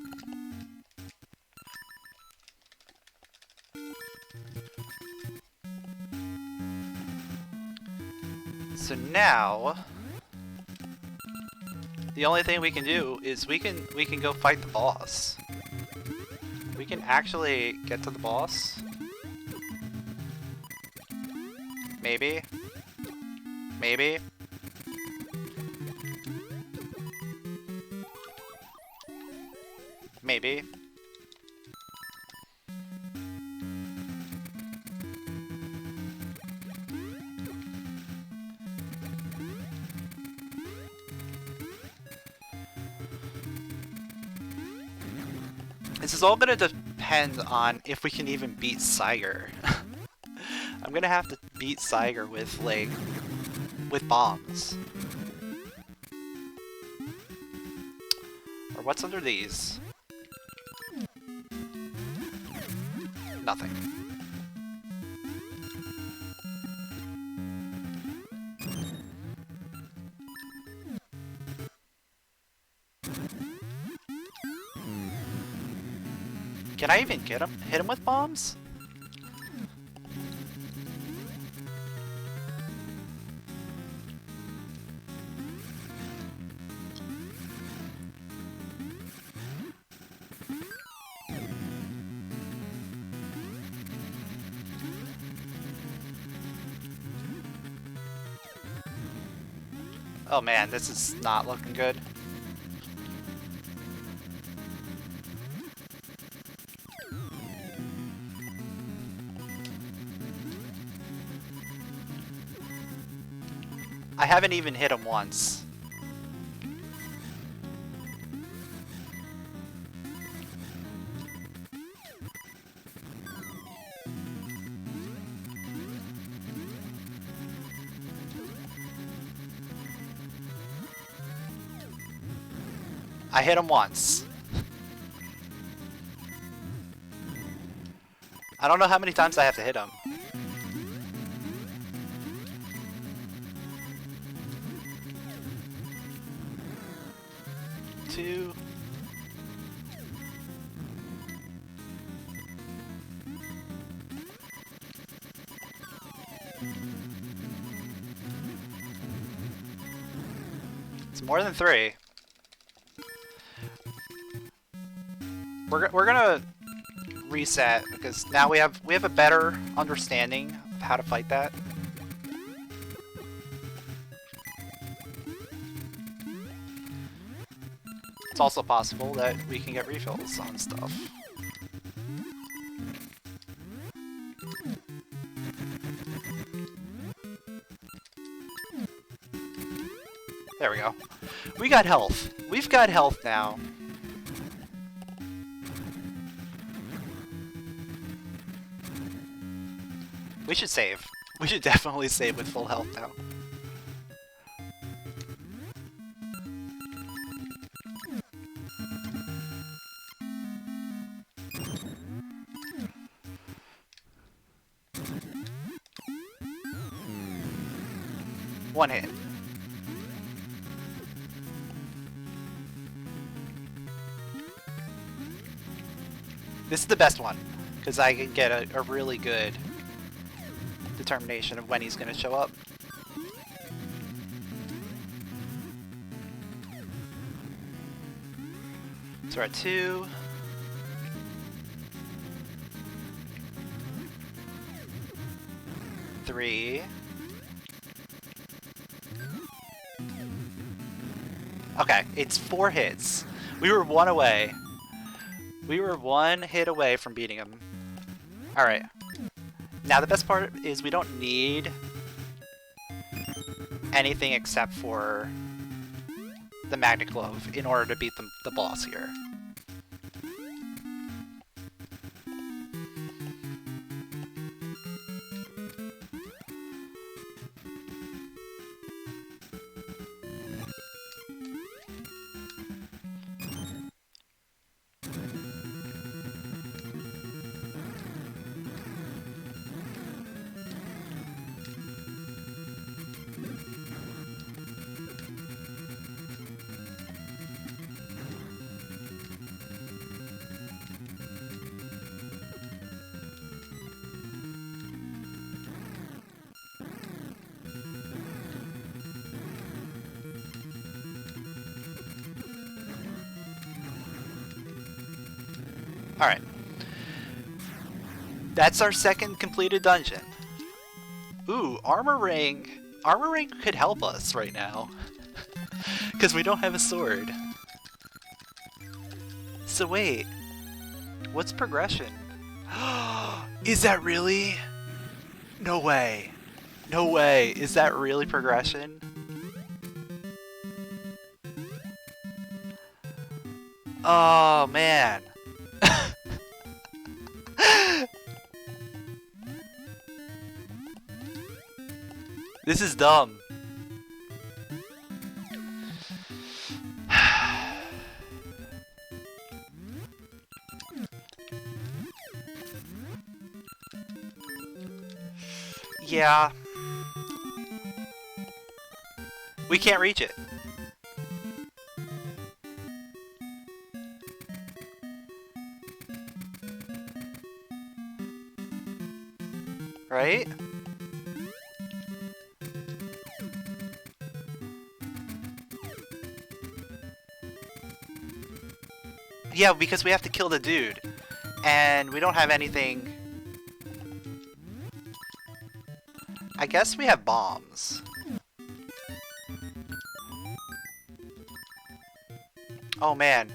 So now, the only thing we can do is we can go fight the boss. We can actually get to the boss. Maybe. Maybe. Maybe. This is all gonna depend on if we can even beat Saiger. I'm gonna have to beat Saiger with, like, with bombs. Or what's under these? Nothing. Can I even get him? Hit him with bombs? Oh man, this is not looking good. I haven't even hit him once. I hit him once. I don't know how many times I have to hit him. Two. It's more than three. We're gonna reset because now we have a better understanding of how to fight that. It's also possible that we can get refills on stuff. There we go. We got health. We've got health now. We should save. We should definitely save with full health now. One hit. This is the best one, because I can get a really good determination of when he's going to show up. So we're at 2. Three. Okay, it's 4 hits. We were 1 away. We were 1 hit away from beating him. Alright. Now the best part is we don't need anything except for the Magnet Glove in order to beat the boss here. Alright. That's our second completed dungeon. Ooh, armor ring. Armor ring could help us right now. Because we don't have a sword. So wait. What's progression? Is that really? No way. No way. Is that really progression? Oh, man. This is dumb. Yeah. We can't reach it. Right? Yeah, because we have to kill the dude. And we don't have anything. I guess we have bombs. Oh man.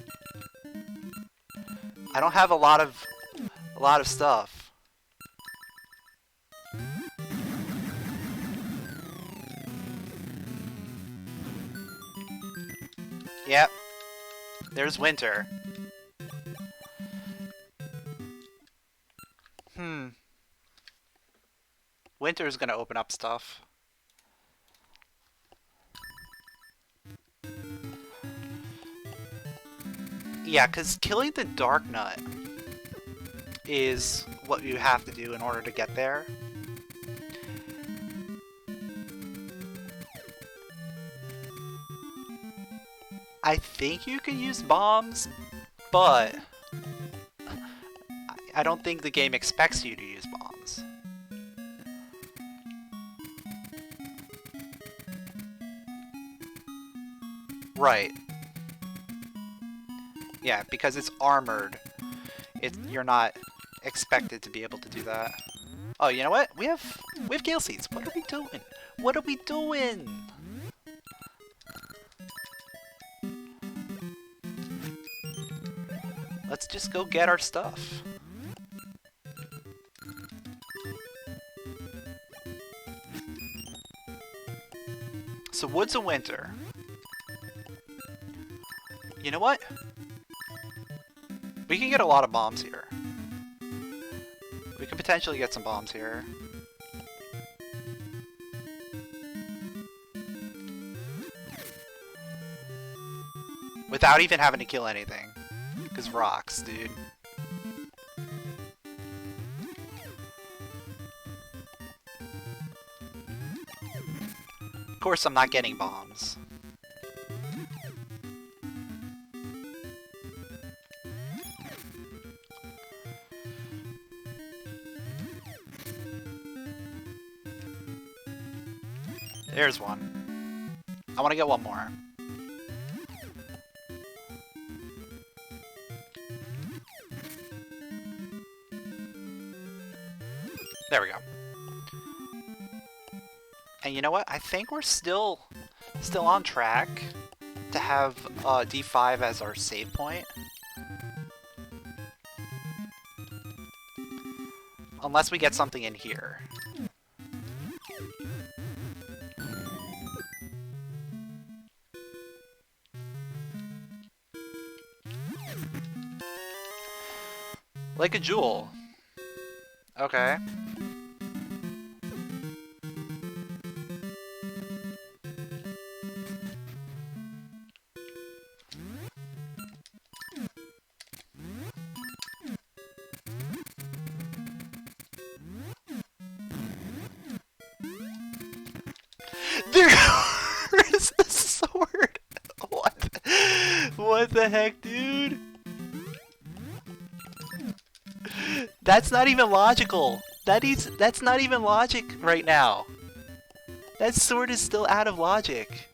I don't have a lot of stuff. Yep. There's winter. Winter's gonna open up stuff. Yeah, because killing the Dark Nut is what you have to do in order to get there. I think you can use bombs, but I don't think the game expects you to use bombs. Right. Yeah, because it's armored. You're not expected to be able to do that. Oh, you know what? We have Gale Seeds. What are we doing? What are we doing? Let's just go get our stuff. So Woods of Winter. You know what? We can get a lot of bombs here. We could potentially get some bombs here. Without even having to kill anything. Because rocks, dude. Of course I'm not getting bombs. There's one. I want to get one more. There we go. And you know what? I think we're still on track to have D5 as our save point. Unless we get something in here. Like a jewel. Okay. There is the sword. What the heck, dude? That's not even logical. That's not even logic right now. That sword is still out of logic.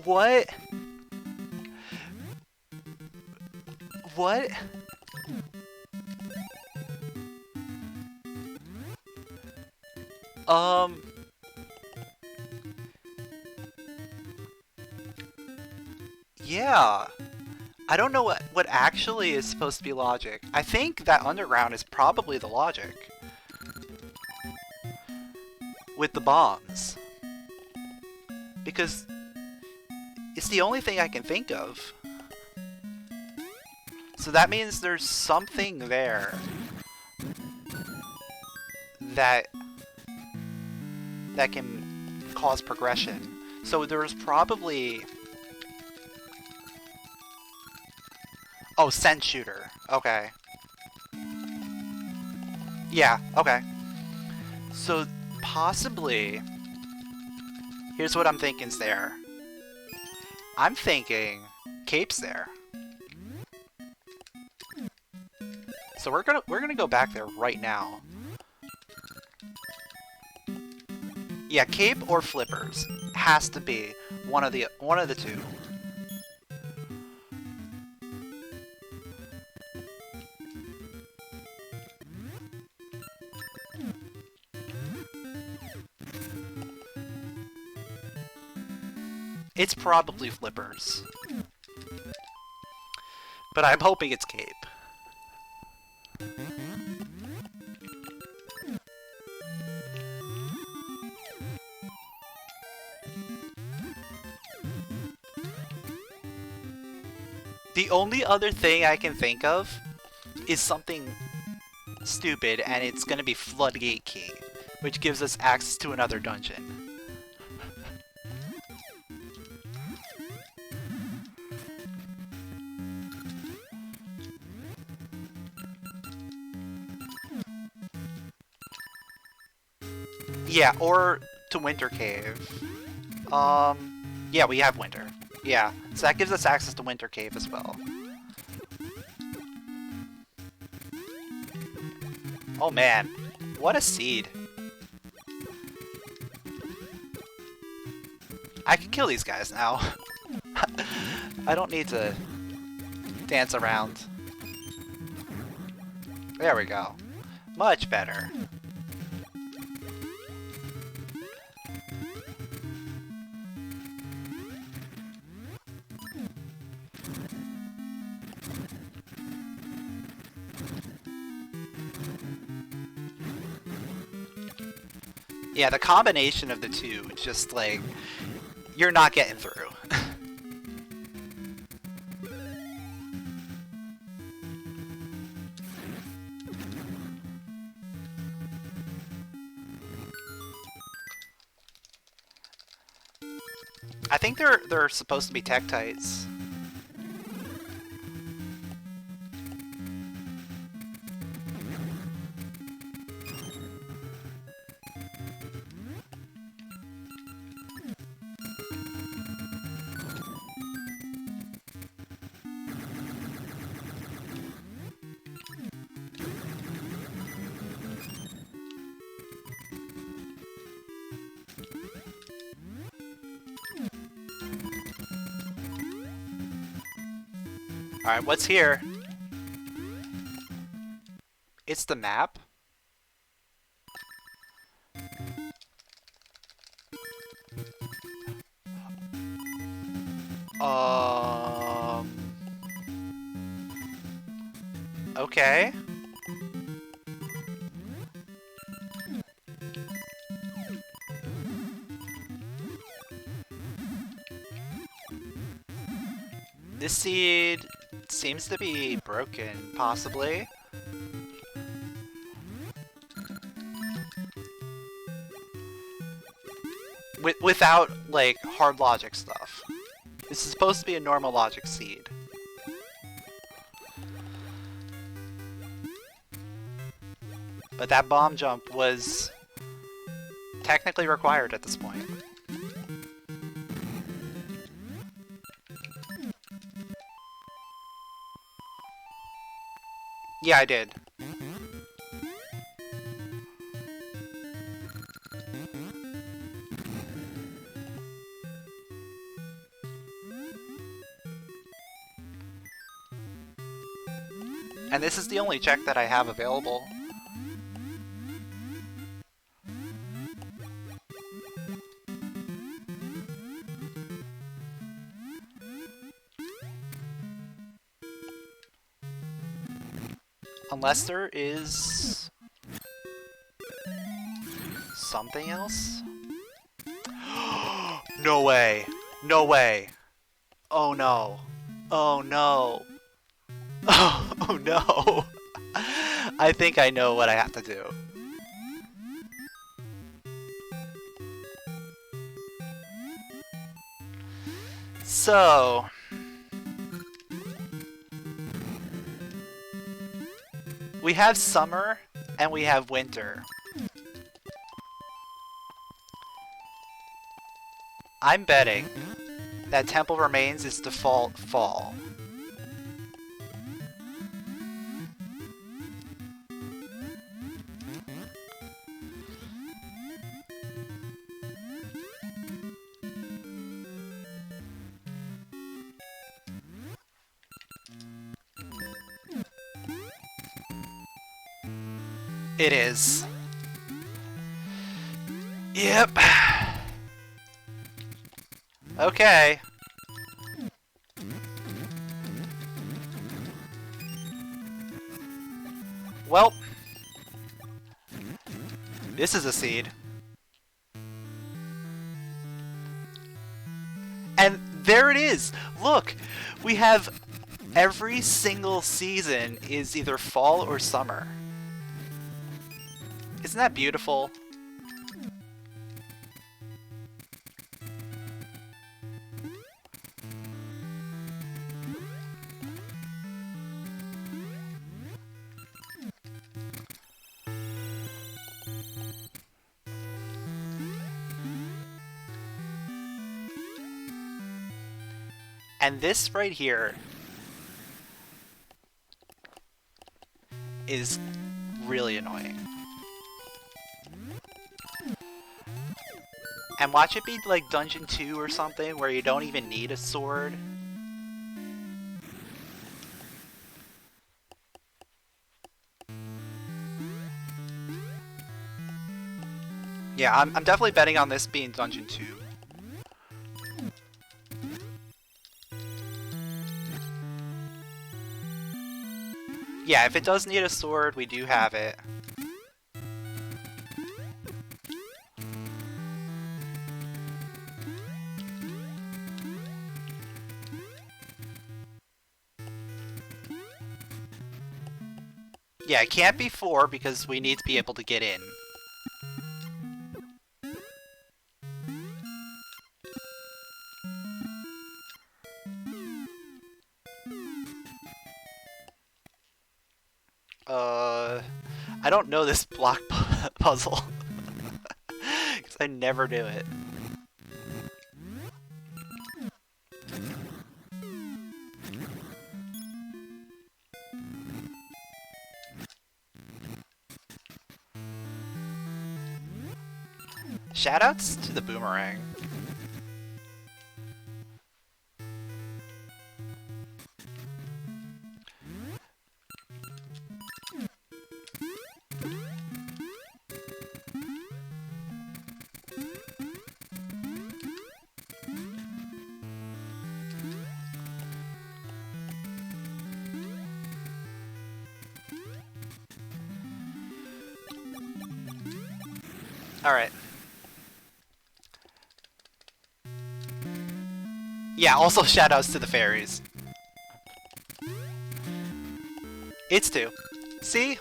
What? What? Yeah. I don't know what actually is supposed to be logic. I think that underground is probably the logic. With the bombs. Because it's the only thing I can think of. So that means there's something there that can cause progression. So there's probably... Oh, scent shooter. Okay. Yeah, okay. So possibly... Here's what I'm thinking's there. I'm thinking Cape's there. So we're gonna go back there right now. Yeah, Cape or Flippers has to be one of the two. It's probably Flippers. But I'm hoping it's Cape. The only other thing I can think of is something stupid, and it's gonna be Floodgate Key, which gives us access to another dungeon. Yeah, or to Winter Cave. Yeah, we have Winter. Yeah, so that gives us access to Winter Cave as well. Oh man, what a seed. I can kill these guys now. I don't need to dance around. There we go. Much better. Yeah, the combination of the two, just like, you're not getting through. I think they're supposed to be Tektites. Alright, what's here? It's the map? Okay. This seed seems to be broken, possibly. Without, like, hard logic stuff. This is supposed to be a normal logic seed. But that bomb jump was technically required at this point. Yeah, I did. And this is the only check that I have available. Unless there is something else? No way! No way! Oh no! Oh no! Oh no! I think I know what I have to do. So... we have summer, and we have winter. I'm betting that Temple Remains is default fall. It is. Yep. Okay. Well. This is a seed. And there it is! Look! We have every single season is either fall or summer. Isn't that beautiful? And this right here is really annoying. And watch it be like Dungeon 2 or something where you don't even need a sword. Yeah, I'm definitely betting on this being Dungeon 2. Yeah, if it does need a sword, we do have it. Yeah, it can't be 4 because we need to be able to get in. I don't know this block puzzle. Because I never do it. Shoutouts to the boomerang. Alright. Yeah, also shoutouts to the fairies. It's 2. See?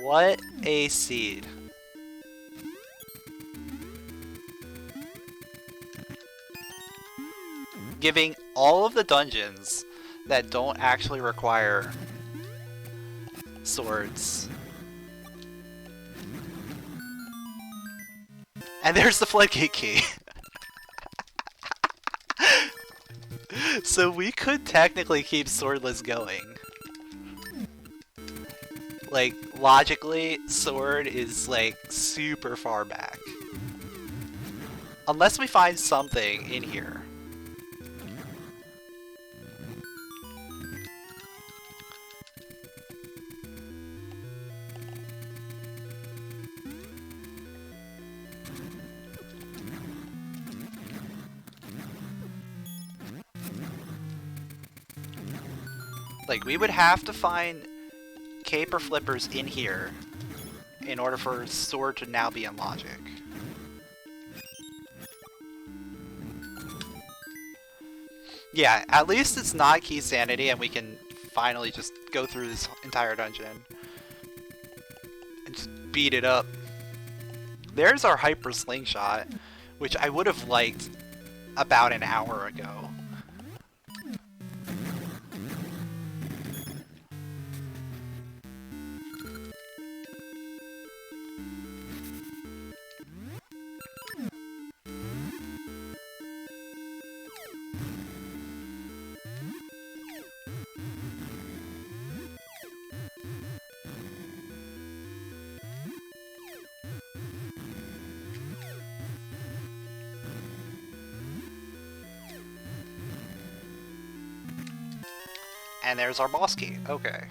What a seed. Giving all of the dungeons that don't actually require swords. And there's the floodgate key. So we could technically keep swordless going. Like, logically, sword is like super far back. Unless we find something in here. Like, we would have to find cape or flippers in here in order for sword to now be in logic. Yeah, at least it's not key sanity and we can finally just go through this entire dungeon and just beat it up. There's our hyper slingshot, which I would have liked about an hour ago. And there's our boss key. Okay.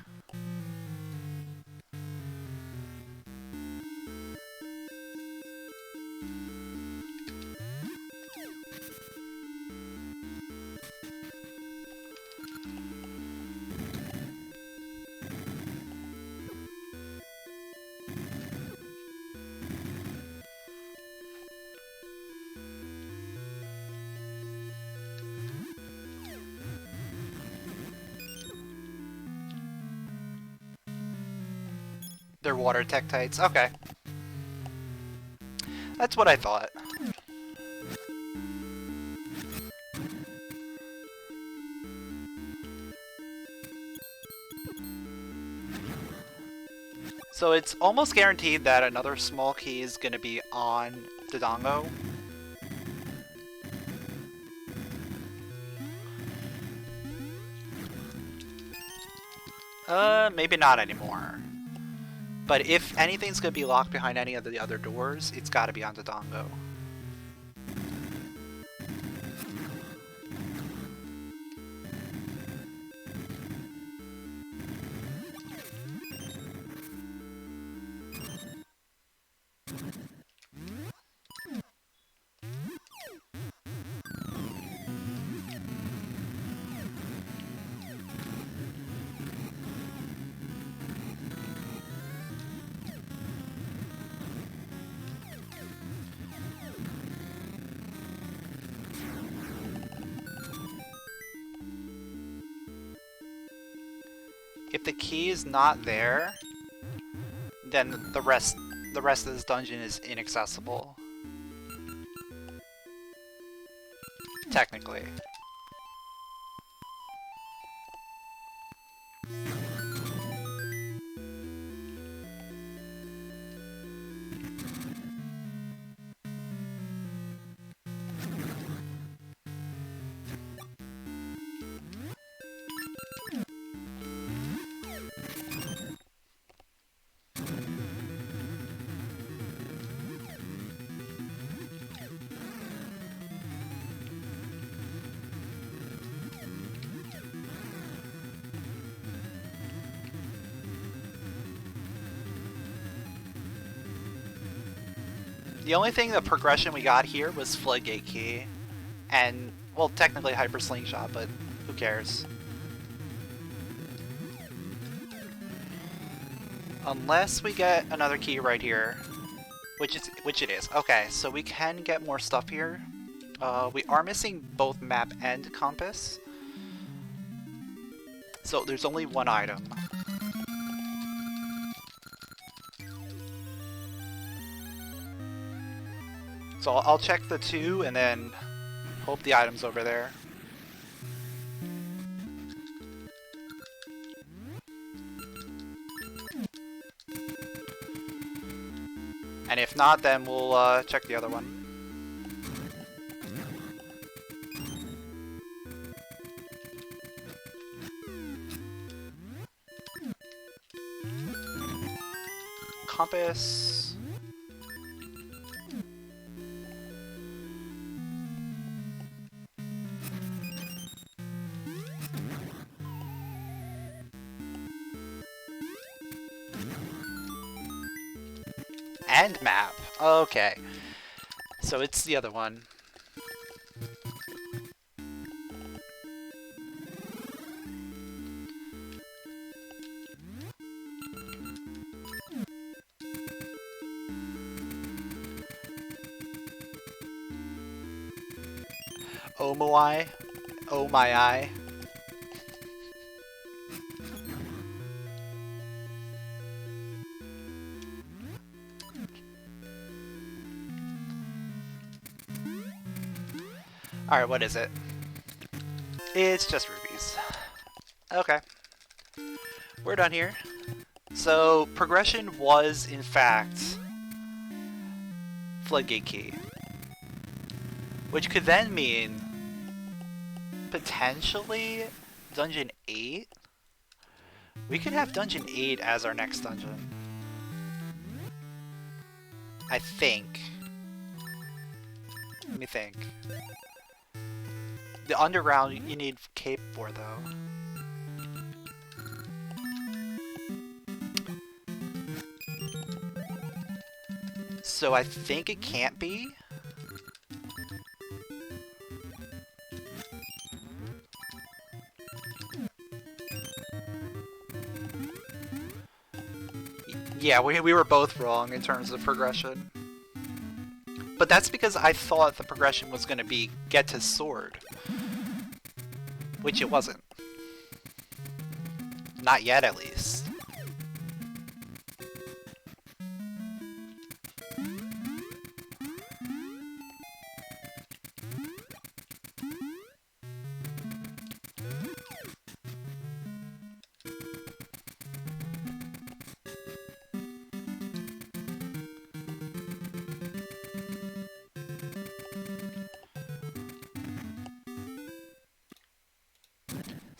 They're water tektites. Okay. That's what I thought. So it's almost guaranteed that another small key is going to be on Dodongo. Maybe not anymore. But if anything's going to be locked behind any of the other doors, it's got to be on Dodongo. If the key is not there, then the rest of this dungeon is inaccessible. Technically. The only thing, the progression we got here was Floodgate Key. And, well, technically Hyper Slingshot, but who cares? Unless we get another key right here, which it is. Okay, so we can get more stuff here. We are missing both map and compass. So there's only one item. So I'll check the two and then hope the item's over there. And if not, then we'll check the other one. Compass. And map. Okay. So it's the other one. Oh my. Oh my eye. Alright, what is it? It's just rubies. Okay. We're done here. So, progression was, in fact, Floodgate Key. Which could then mean, potentially, Dungeon 8? We could have Dungeon 8 as our next dungeon. I think. Let me think. The underground you need cape for, though. So I think it can't be. Yeah, we were both wrong in terms of progression. But that's because I thought the progression was going to be get to sword. Which it wasn't. Not yet, at least.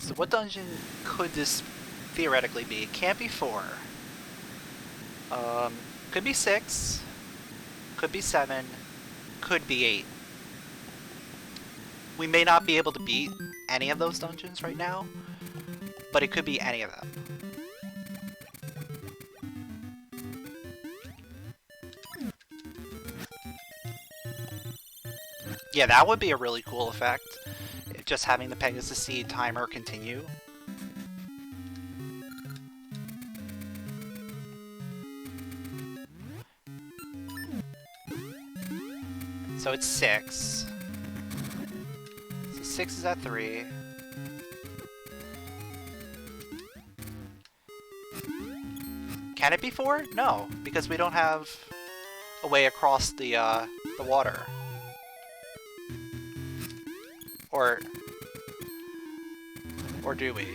So what dungeon could this theoretically be? It can't be 4. Could be 6. Could be 7. Could be 8. We may not be able to beat any of those dungeons right now, but it could be any of them. Yeah, that would be a really cool effect. Just having the Pegasus Seed timer continue. So it's 6. So 6 is at 3. Can it be 4? No, because we don't have a way across the water. Or do we?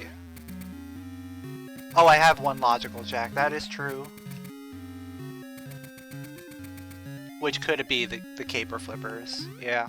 Oh, I have one logical jack. That is true. Which could be the caper flippers. Yeah.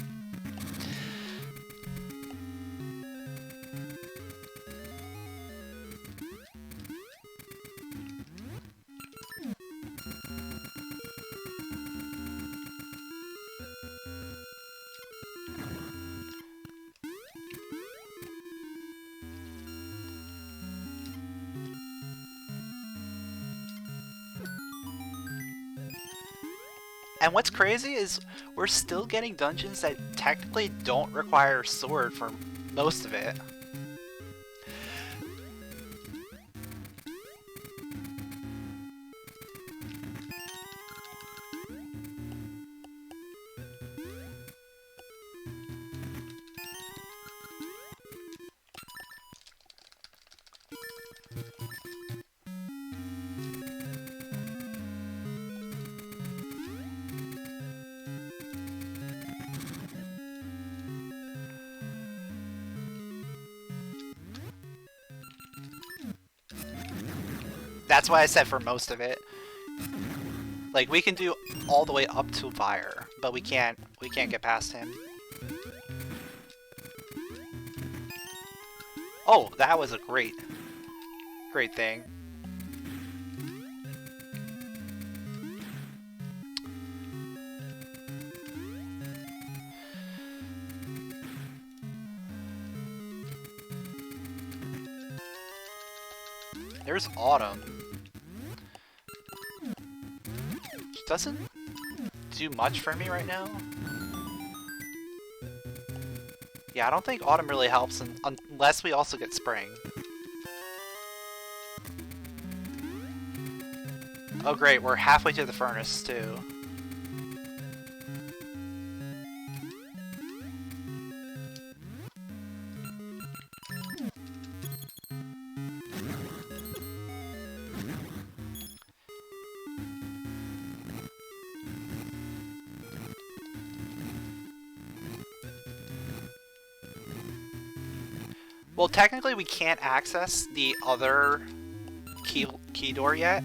And what's crazy is we're still getting dungeons that technically don't require a sword for most of it. That's why I said for most of it. Like, we can do all the way up to fire, but we can't get past him. Oh, that was a great thing. There's Autumn. Doesn't do much for me right now. Yeah, I don't think Autumn really helps unless we also get Spring. Oh great, we're halfway to the furnace too. Well, technically we can't access the other key door yet.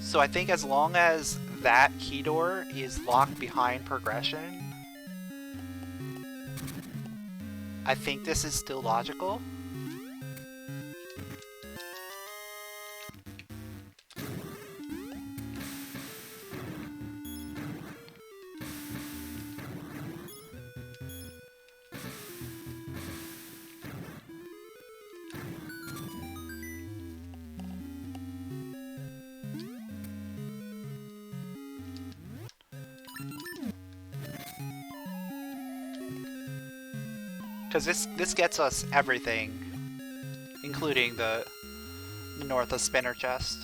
So I think as long as that key door is locked behind progression, I think this is still logical. Because this gets us everything, including the north of Spinner Chest.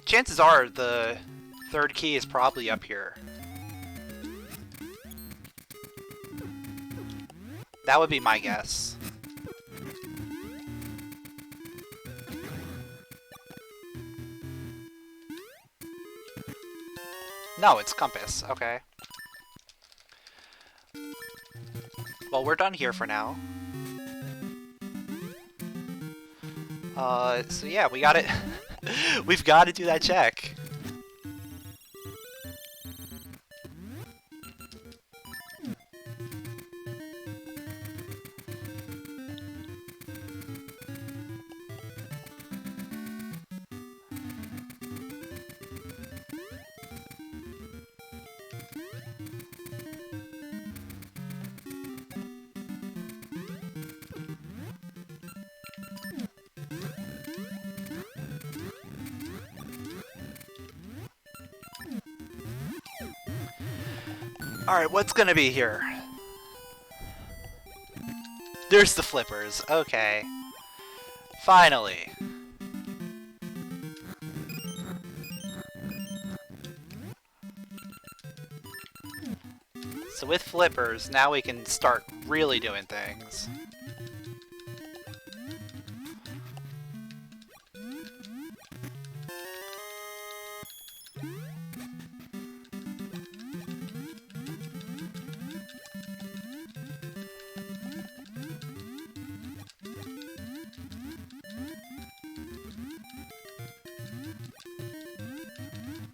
Chances are the third key is probably up here. That would be my guess. No, it's compass. Okay. Well, we're done here for now. So yeah, we got it. We've got to do that check. Alright, what's gonna be here? There's the flippers. Okay. Finally. So with flippers, now we can start really doing things.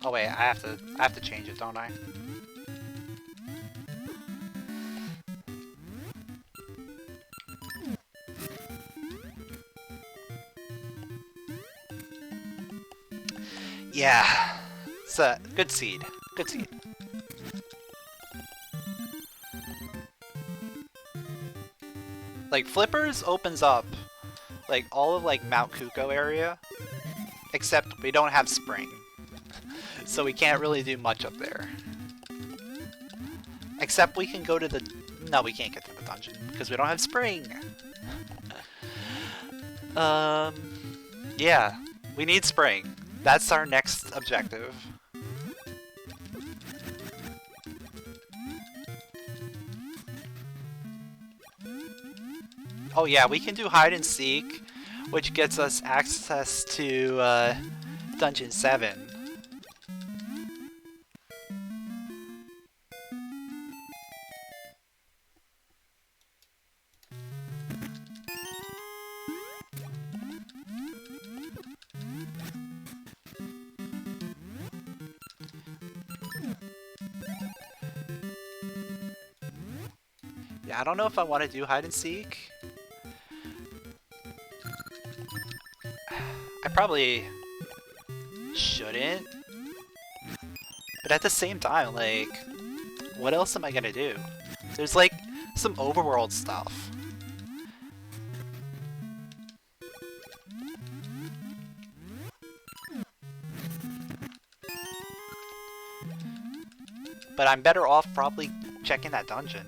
Oh wait, I have to change it, don't I? Yeah, it's a good seed. Good seed. Like flippers opens up like all of like Mount Kuko area, except we don't have spring. So we can't really do much up there. Except we can go to the... No, we can't get to the dungeon, because we don't have spring. Yeah, we need spring. That's our next objective. Oh yeah, we can do hide and seek, which gets us access to Dungeon 7. Yeah, I don't know if I want to do hide and seek. I probably shouldn't. But at the same time, like, what else am I gonna do? There's like some overworld stuff. But I'm better off probably checking that dungeon.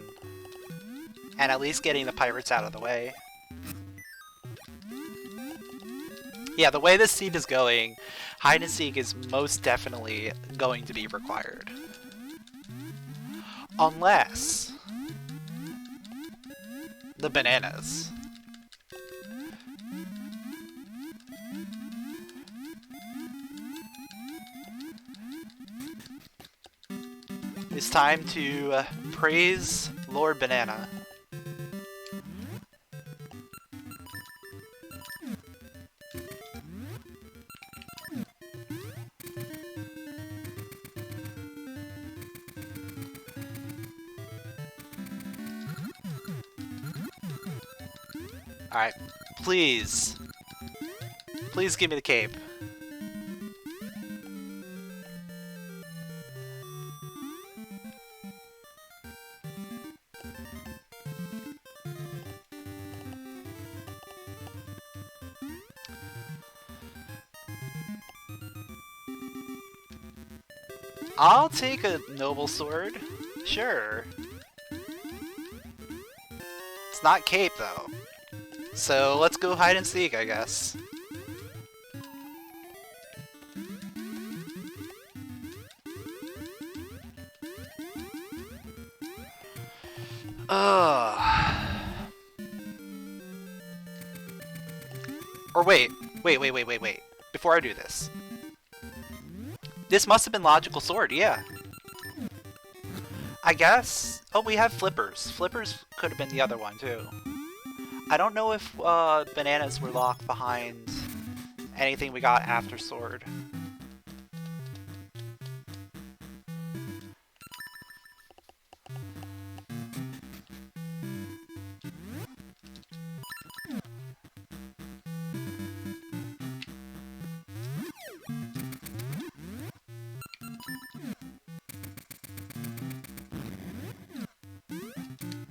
And at least getting the pirates out of the way. Yeah, the way this seed is going, hide and seek is most definitely going to be required. Unless the bananas. It's time to praise Lord Banana. Alright, please. Please give me the cape. I'll take a noble sword. Sure. It's not cape though. So let's go hide and seek, I guess. Or wait. Before I do this. This must have been Logical Sword, yeah. I guess... Oh, we have Flippers. Flippers could have been the other one, too. I don't know if bananas were locked behind anything we got after Sword.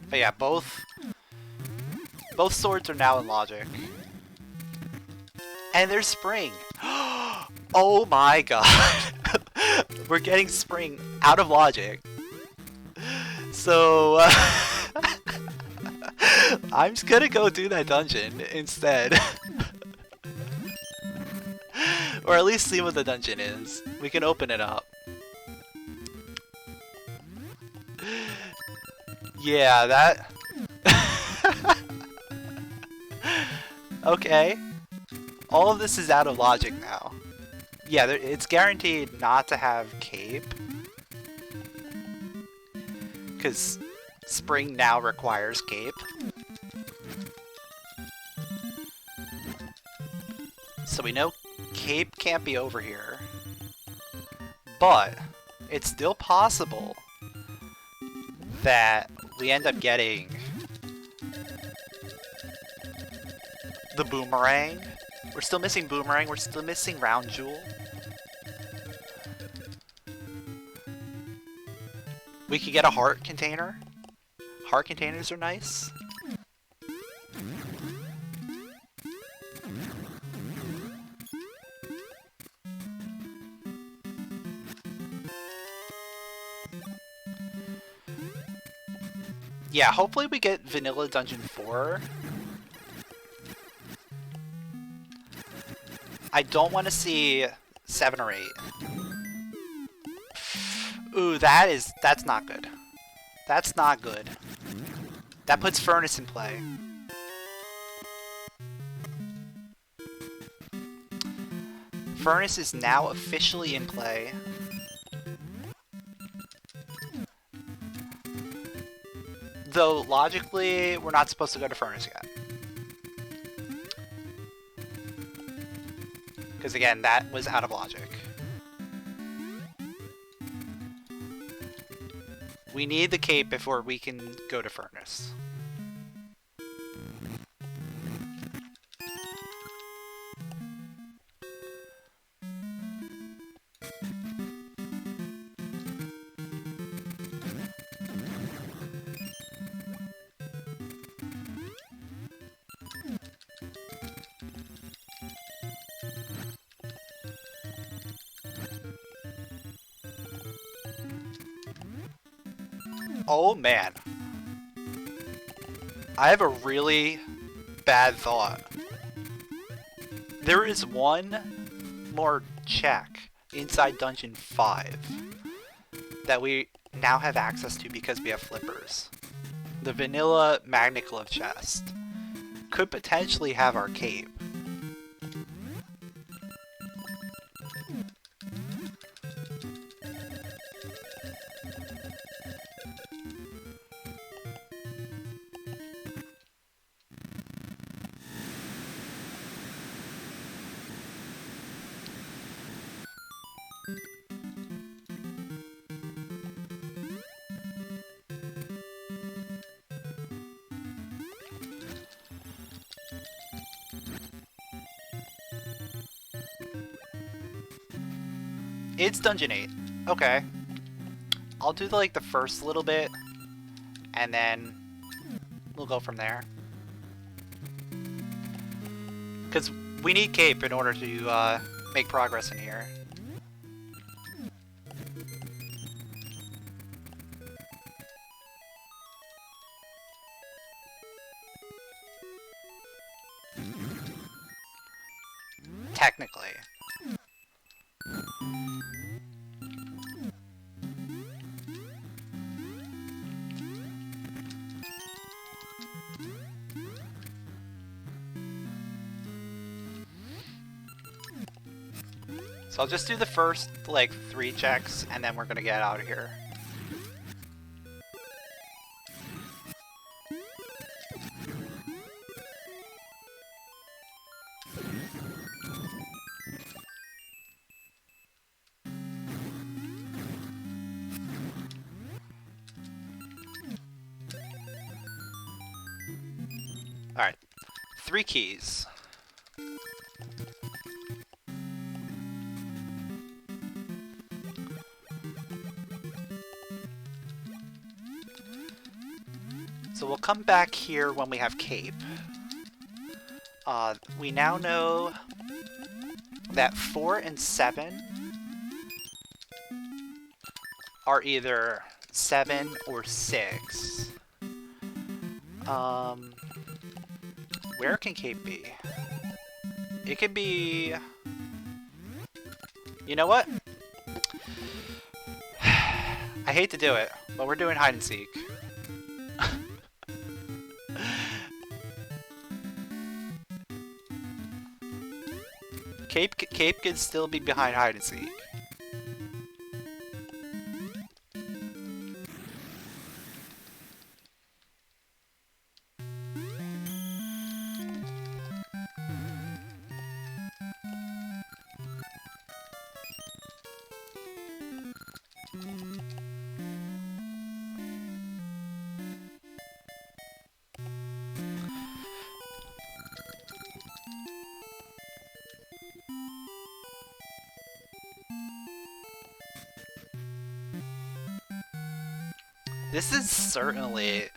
But yeah, both swords are now in logic. And there's spring. Oh my god. We're getting spring out of logic. So I'm just gonna go do that dungeon instead. Or at least see what the dungeon is. We can open it up. Yeah, that... Okay. All of this is out of logic now. Yeah, it's guaranteed not to have cape. Because spring now requires cape. So we know cape can't be over here. But it's still possible that we end up getting the boomerang. We're still missing boomerang. We're still missing round jewel. We could get a heart container. Heart containers are nice. Yeah, hopefully we get Vanilla Dungeon 4. I don't want to see 7 or 8. Ooh, that's not good. That's not good. That puts Furnace in play. furnace is now officially in play. Though, logically, we're not supposed to go to furnace yet. Because, again, that was out of logic. We need the cape before we can go to furnace. Oh man. I have a really bad thought. There is one more check inside Dungeon 5 that we now have access to because we have flippers. The vanilla Magna-Glove chest could potentially have our cape. It's Dungeon 8. Okay. I'll do the first little bit, and then we'll go from there. Because we need cape in order to make progress in here. Technically. So I'll just do the first, 3 checks, and then we're gonna get out of here. Alright. 3 keys. So we'll come back here when we have cape. We now know that 4 and 7 are either 7 or 6. Where can cape be? It could be... You know what? I hate to do it, but we're doing hide and seek. Cape could still be behind hide and seek. This is certainly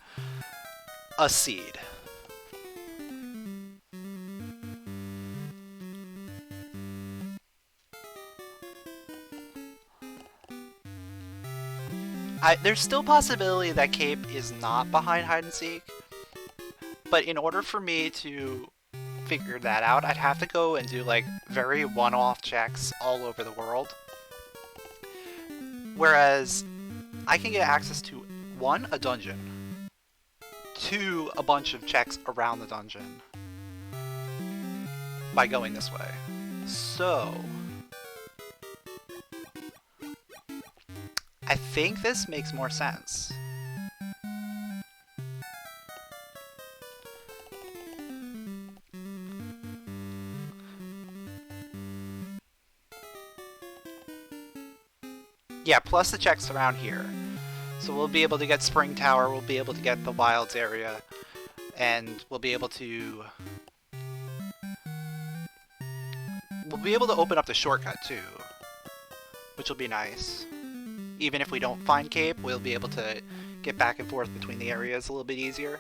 a seed. There's still possibility that cape is not behind hide and seek, but in order for me to figure that out, I'd have to go and do very one-off checks all over the world. Whereas I can get access to 1, a dungeon, 2, a bunch of checks around the dungeon by going this way. So I think this makes more sense. Yeah, plus the checks around here. So we'll be able to get Spring Tower, we'll be able to get the Wilds area, and we'll be able to open up the shortcut too, which will be nice. Even if we don't find Cape, we'll be able to get back and forth between the areas a little bit easier.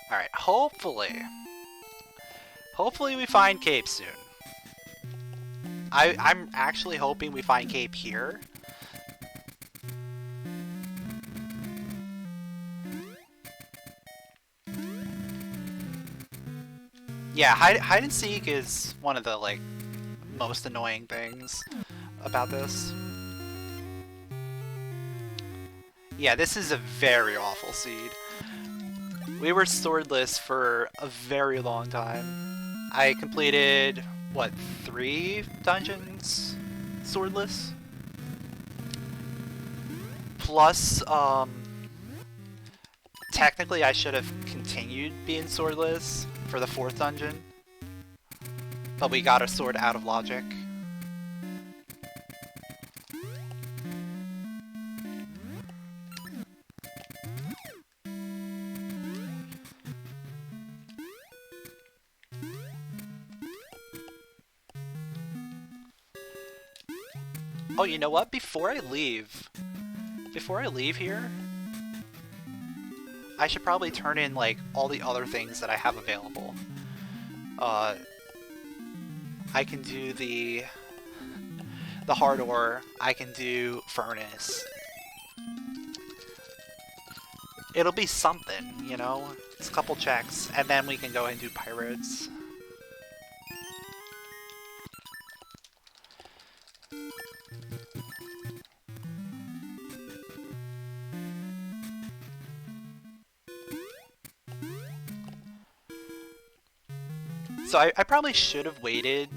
Alright, hopefully we find Cape soon. I'm actually hoping we find Cape here. Yeah, hide and seek is one of the, like, most annoying things about this. Yeah, this is a very awful seed. We were swordless for a very long time. I completed, what, 3 dungeons swordless? Plus, technically I should have continued being swordless for the 4th dungeon. But we got a sword out of logic. Oh, you know what? Before I leave here, I should probably turn in, like, all the other things that I have available. I can do the hard ore, I can do furnace. It'll be something, you know? It's a couple checks, and then we can go and do pirates. So I probably should have waited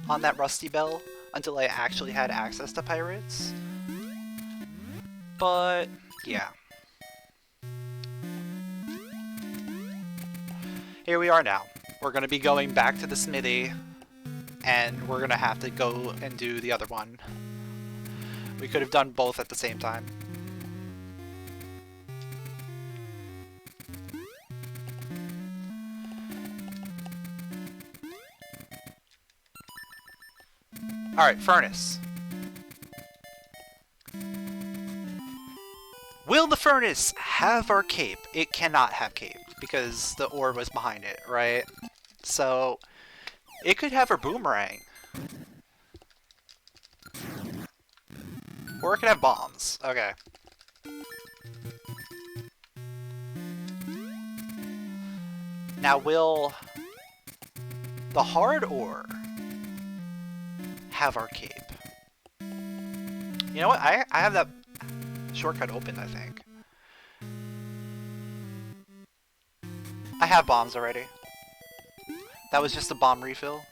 on that Rusty Bell until I actually had access to pirates. But, yeah. Here we are now. We're going to be going back to the smithy, and we're going to have to go and do the other one. We could have done both at the same time. Alright, furnace. Will the furnace have our cape? It cannot have cape, because the ore was behind it, right? So, it could have our boomerang. Or it could have bombs. Okay. Now, will the hard ore have our cape? You know what? I have that shortcut open, I think. I have bombs already. That was just a bomb refill.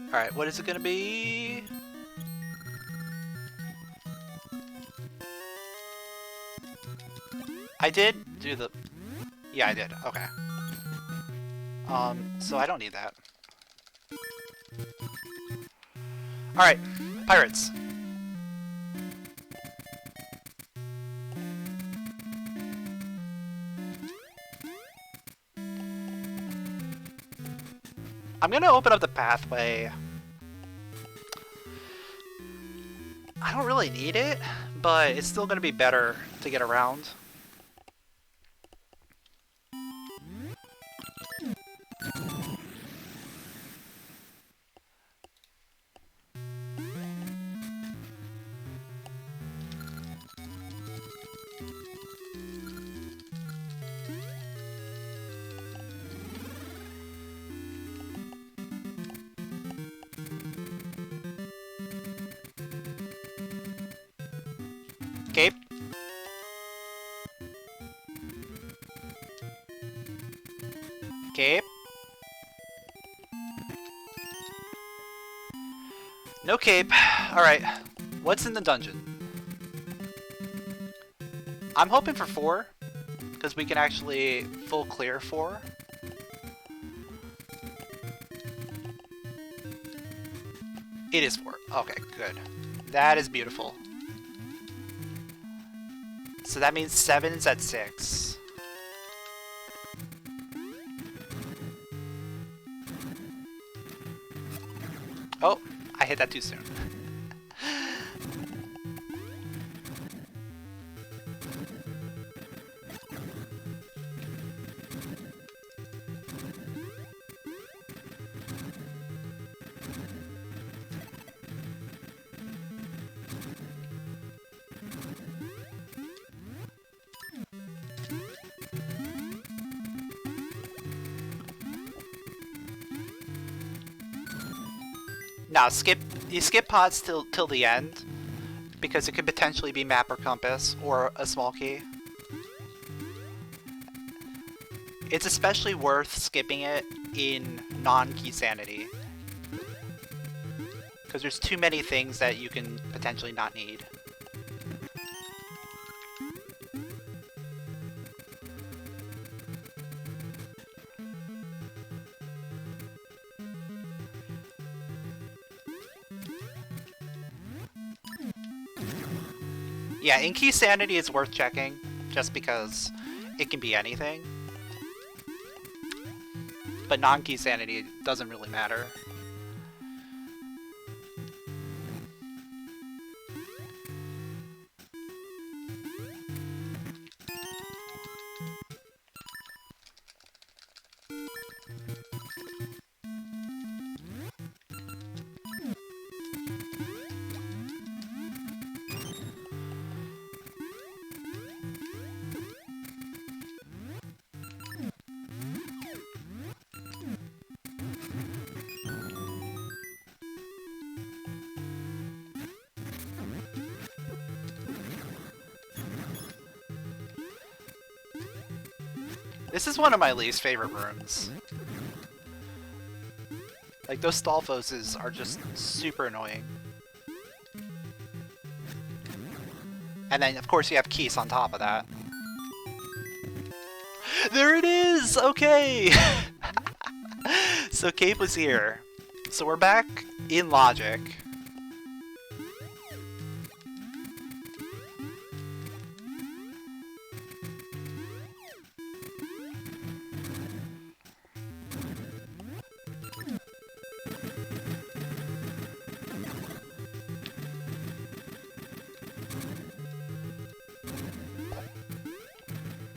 Alright, what is it gonna be? I did do the... Yeah, I did. Okay. So I don't need that. Alright, pirates. I'm gonna open up the pathway. I don't really need it, but it's still gonna be better to get around. Escape. Escape. No cape. Alright. What's in the dungeon? I'm hoping for 4, because we can actually full clear 4. It is 4. Okay, good. That is beautiful. So that means 7 is at 6. Oh, I hit that too soon. Now, you skip pods till the end, because it could potentially be map or compass, or a small key. It's especially worth skipping it in non-key sanity, because there's too many things that you can potentially not need. Yeah, in key sanity it's worth checking, just because it can be anything. But non-key sanity doesn't really matter. This is one of my least favorite rooms. Like, those Stalfoses are just super annoying. And then, of course, you have Keys on top of that. There it is! Okay! So Cape was here. So we're back in logic.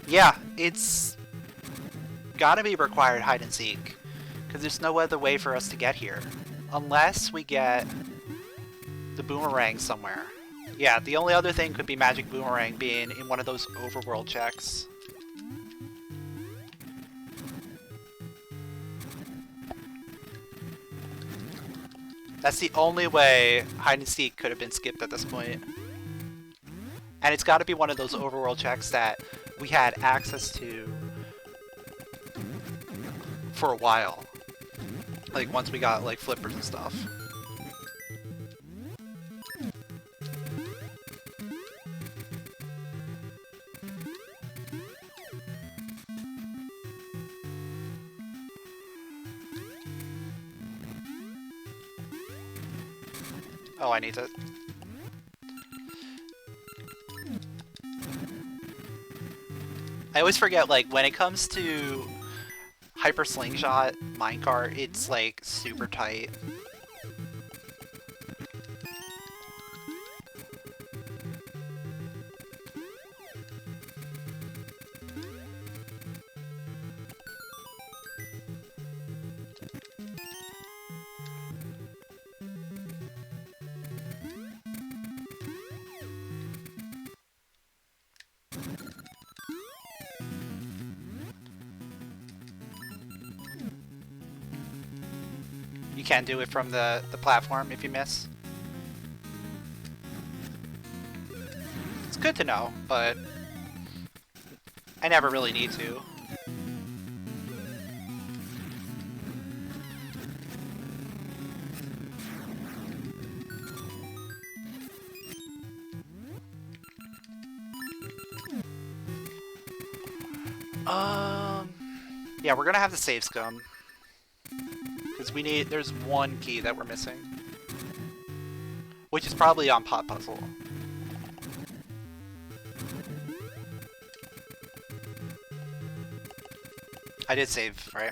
Yeah, it's gotta be required hide and seek, because there's no other way for us to get here. Unless we get the boomerang somewhere. Yeah, the only other thing could be magic boomerang being in one of those overworld checks. That's the only way hide and seek could have been skipped at this point. And it's gotta be one of those overworld checks that we had access to for a while. Like, once we got, like, flippers and stuff. Oh, I need to... I always forget, like, when it comes to Hyper Slingshot minecart, it's, like, super tight. You can't do it from the platform if you miss. good to know, but I never really need to. Yeah, we're gonna have to save scum. Because there's one key that we're missing. Which is probably on Pot Puzzle. I did save, right?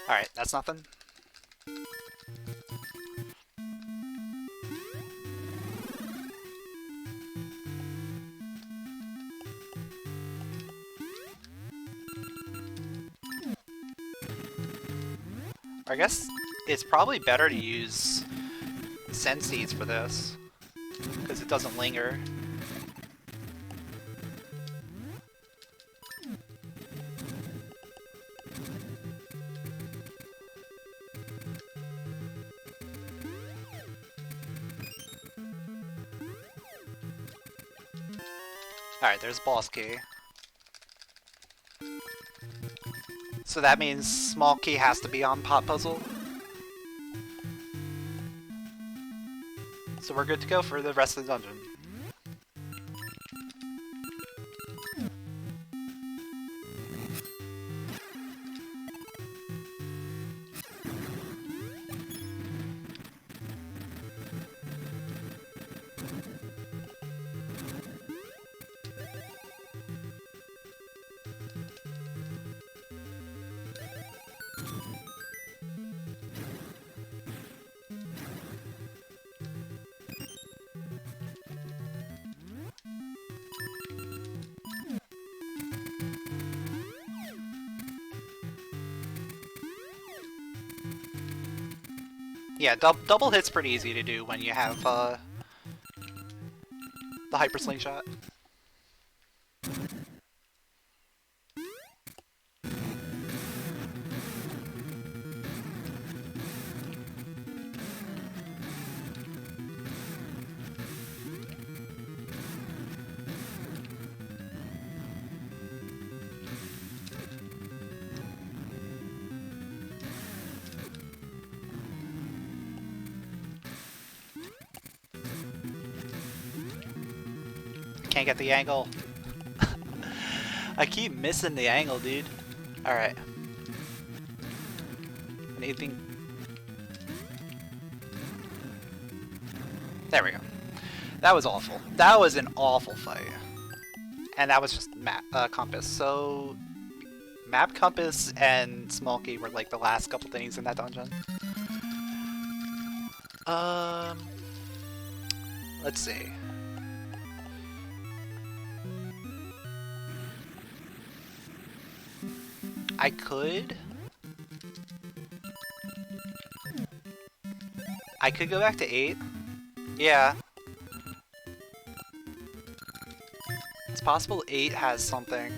Alright, that's nothing. I guess it's probably better to use Send Seeds for this, because it doesn't linger. Alright, there's boss key. So that means small key has to be on Pot Puzzle. So we're good to go for the rest of the dungeon. Yeah, double hit's pretty easy to do when you have the hyper slingshot. Can't get the angle. I keep missing the angle, dude. Alright. Anything? There we go. That was awful. That was an awful fight. And that was just map compass. So map, compass, and small key were like the last couple things in that dungeon. Let's see. I could go back to 8. Yeah. It's possible 8 has something.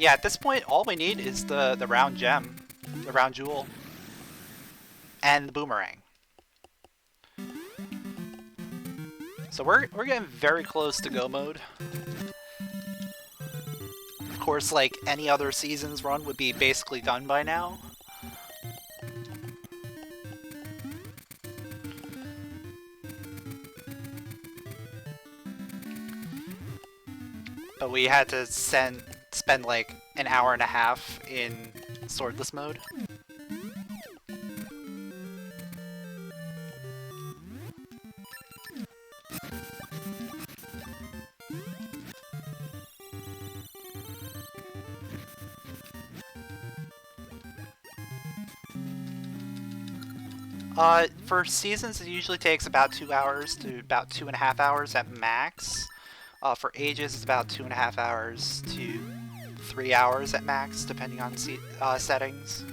Yeah, at this point, all we need is the round gem, the round jewel, and the boomerang. So we're getting very close to go mode. Of course, like any other season's run would be basically done by now. But we had to spend like an hour and a half in swordless mode. For seasons, it usually takes about 2 hours to about 2.5 hours at max. For ages, it's about 2.5 hours to 3 hours at max, depending on settings.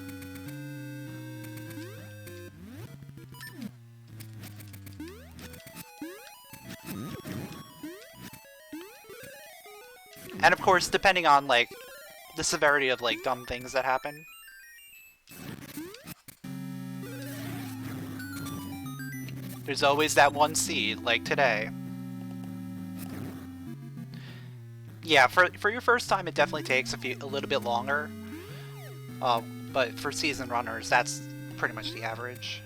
And of course, depending on, like, the severity of, like, dumb things that happen. There's always that one seed, like today. Yeah, for your first time, it definitely takes a little bit longer. But for seasoned runners, that's pretty much the average.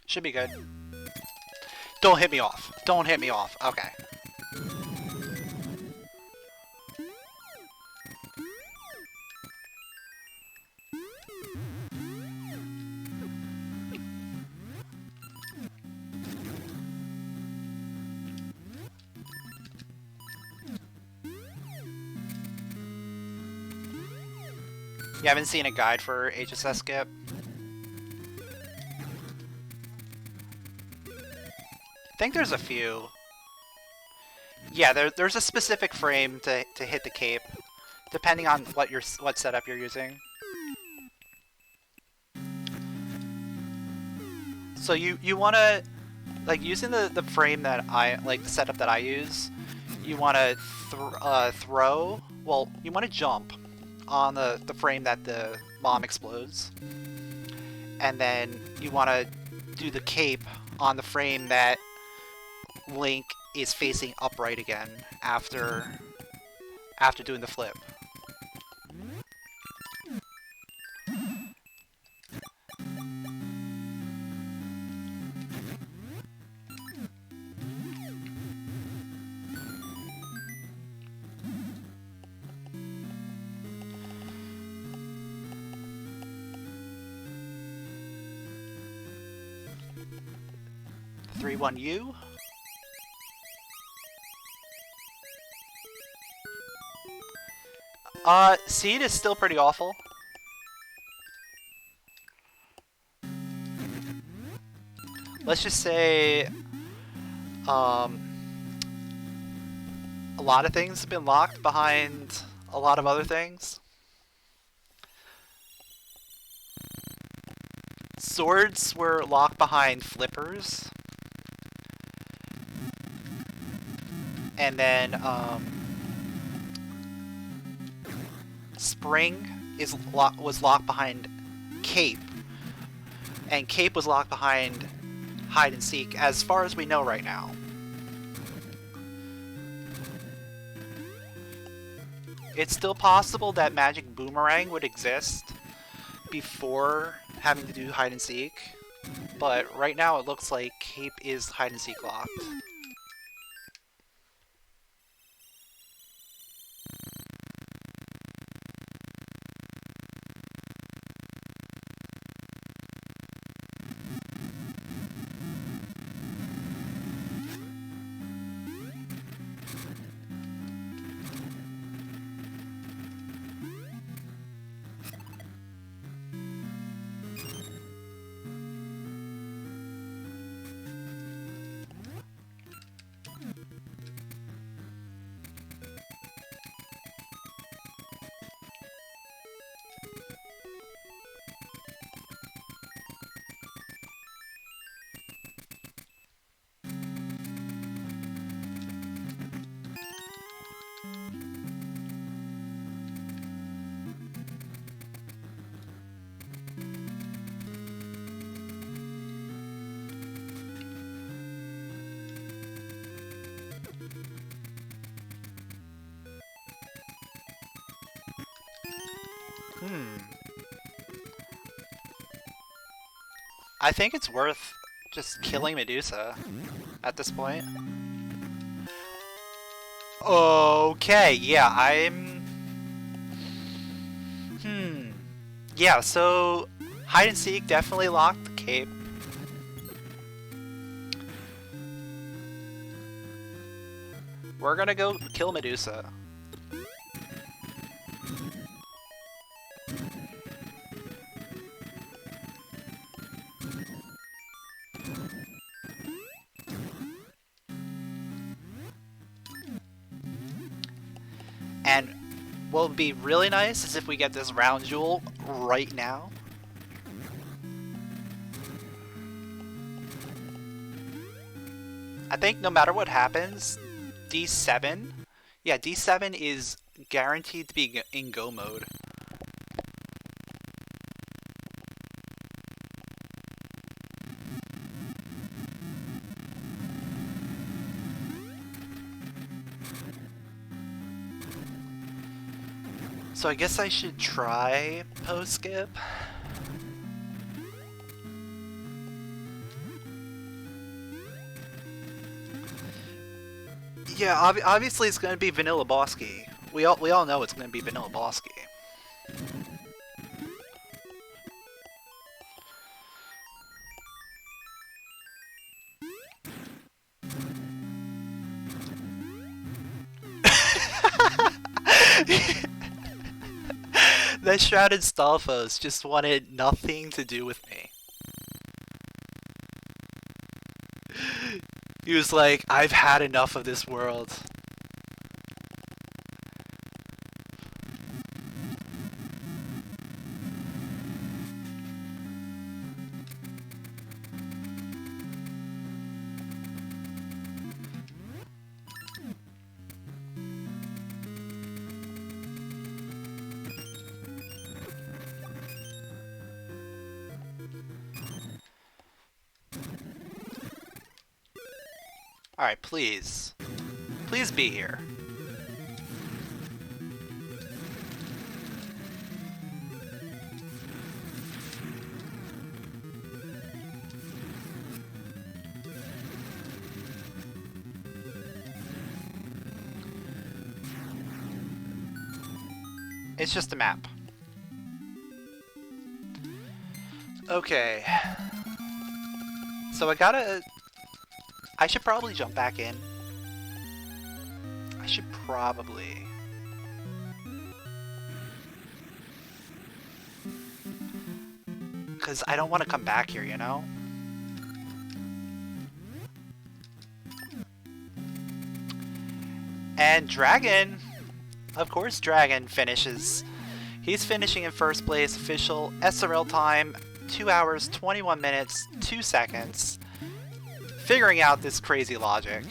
Should be good. Don't hit me off. Don't hit me off. Okay. You haven't seen a guide for HSS skip? I think there's a few. Yeah, there's a specific frame to hit the cape, depending on what setup you're using. So you want to, like, using the frame that the setup that I use, you want to throw, well, you want to jump on the frame that the bomb explodes, and then you want to do the cape on the frame that Link is facing upright again after doing the flip. Three, 1U. Seed is still pretty awful. Let's just say, a lot of things have been locked behind a lot of other things. Swords were locked behind flippers. And then, Spring was locked behind Cape. And Cape was locked behind Hide and Seek, as far as we know right now. It's still possible that Magic Boomerang would exist before having to do Hide and Seek, but right now it looks like Cape is Hide and Seek locked. I think it's worth just killing Medusa at this point. Okay, yeah, yeah, so hide and seek definitely locked the cape. We're gonna go kill Medusa. And what would be really nice is if we get this round jewel right now. I think no matter what happens, D7, yeah, D7 is guaranteed to be in go mode. So I guess I should try post skip. Yeah, obviously it's gonna be Vanilla Bosky. We all know it's gonna be Vanilla Bosky. The Shrouded Stalfos just wanted nothing to do with me. He was like, I've had enough of this world. Alright, please. Please be here. It's just a map. Okay. So I should probably jump back in. I should probably. Because I don't want to come back here, you know? And Dragon, of course Dragon finishes. He's finishing in first place. Official SRL time, 2 hours, 21 minutes, 2 seconds. Figuring out this crazy logic.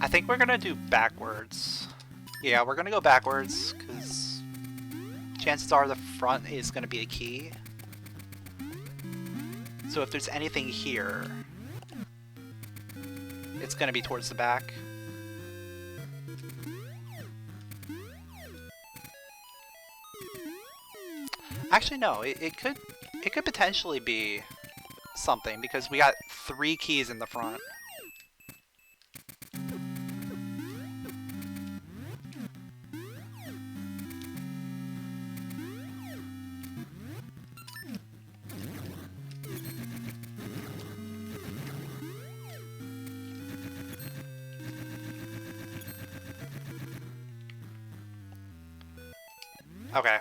I think we're gonna do backwards. Yeah, we're gonna go backwards, because chances are the front is gonna be a key. So if there's anything here, it's gonna be towards the back. Actually, no. It could potentially be something because we got 3 keys in the front. Okay.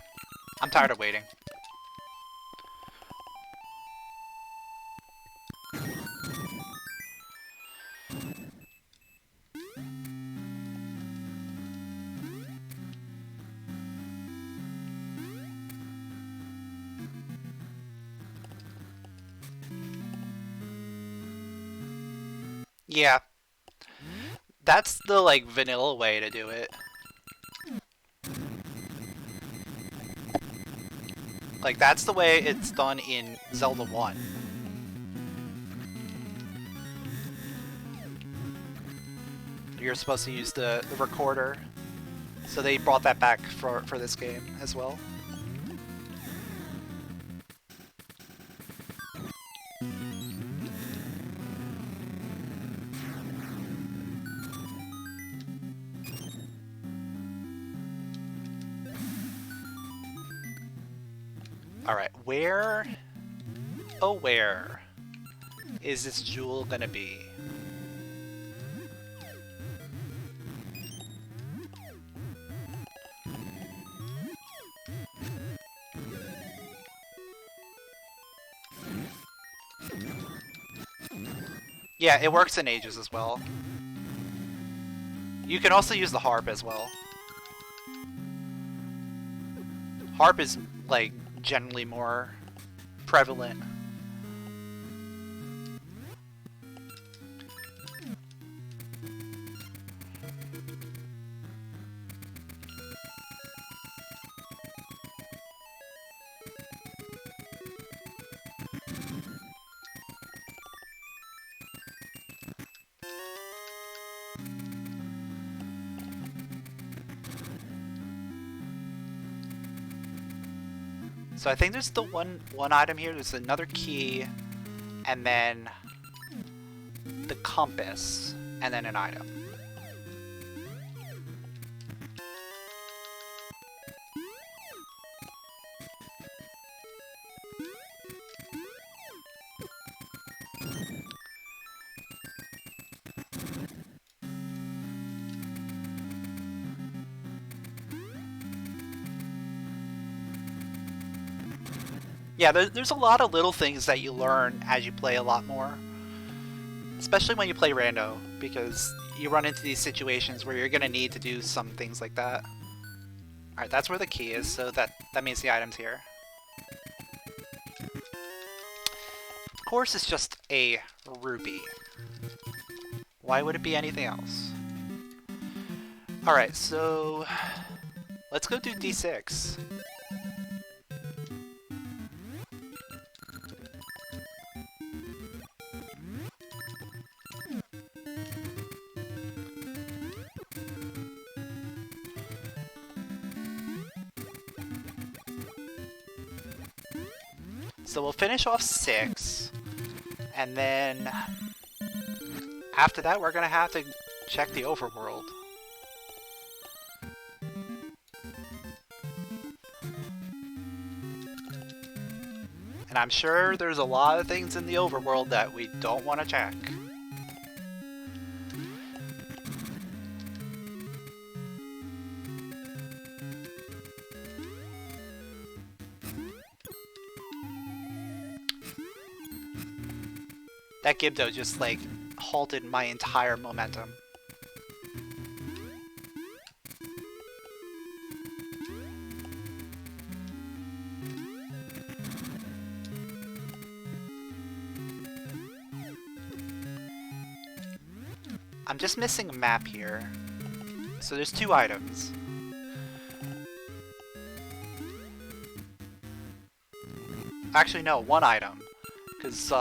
I'm tired of waiting. Yeah. That's the, like, vanilla way to do it. Like, that's the way it's done in Zelda 1. you're supposed to use the recorder. So they brought that back for this game as well. Alright, where is this jewel gonna be? Yeah, it works in ages as well. You can also use the harp as well. Harp is, like, generally more prevalent. So I think there's the one item here. There's another key, and then the compass, and then an item. Yeah, there's a lot of little things that you learn as you play a lot more. Especially when you play rando, because you run into these situations where you're going to need to do some things like that. Alright, that's where the key is, so that means the item's here. Of course it's just a ruby. Why would it be anything else? Alright, so let's go do D6. So we'll finish off 6, and then after that we're gonna have to check the overworld. And I'm sure there's a lot of things in the overworld that we don't want to check. That Gibdo just, like, halted my entire momentum. I'm just missing a map here. So there's 2 items. Actually, no, 1 item. Because,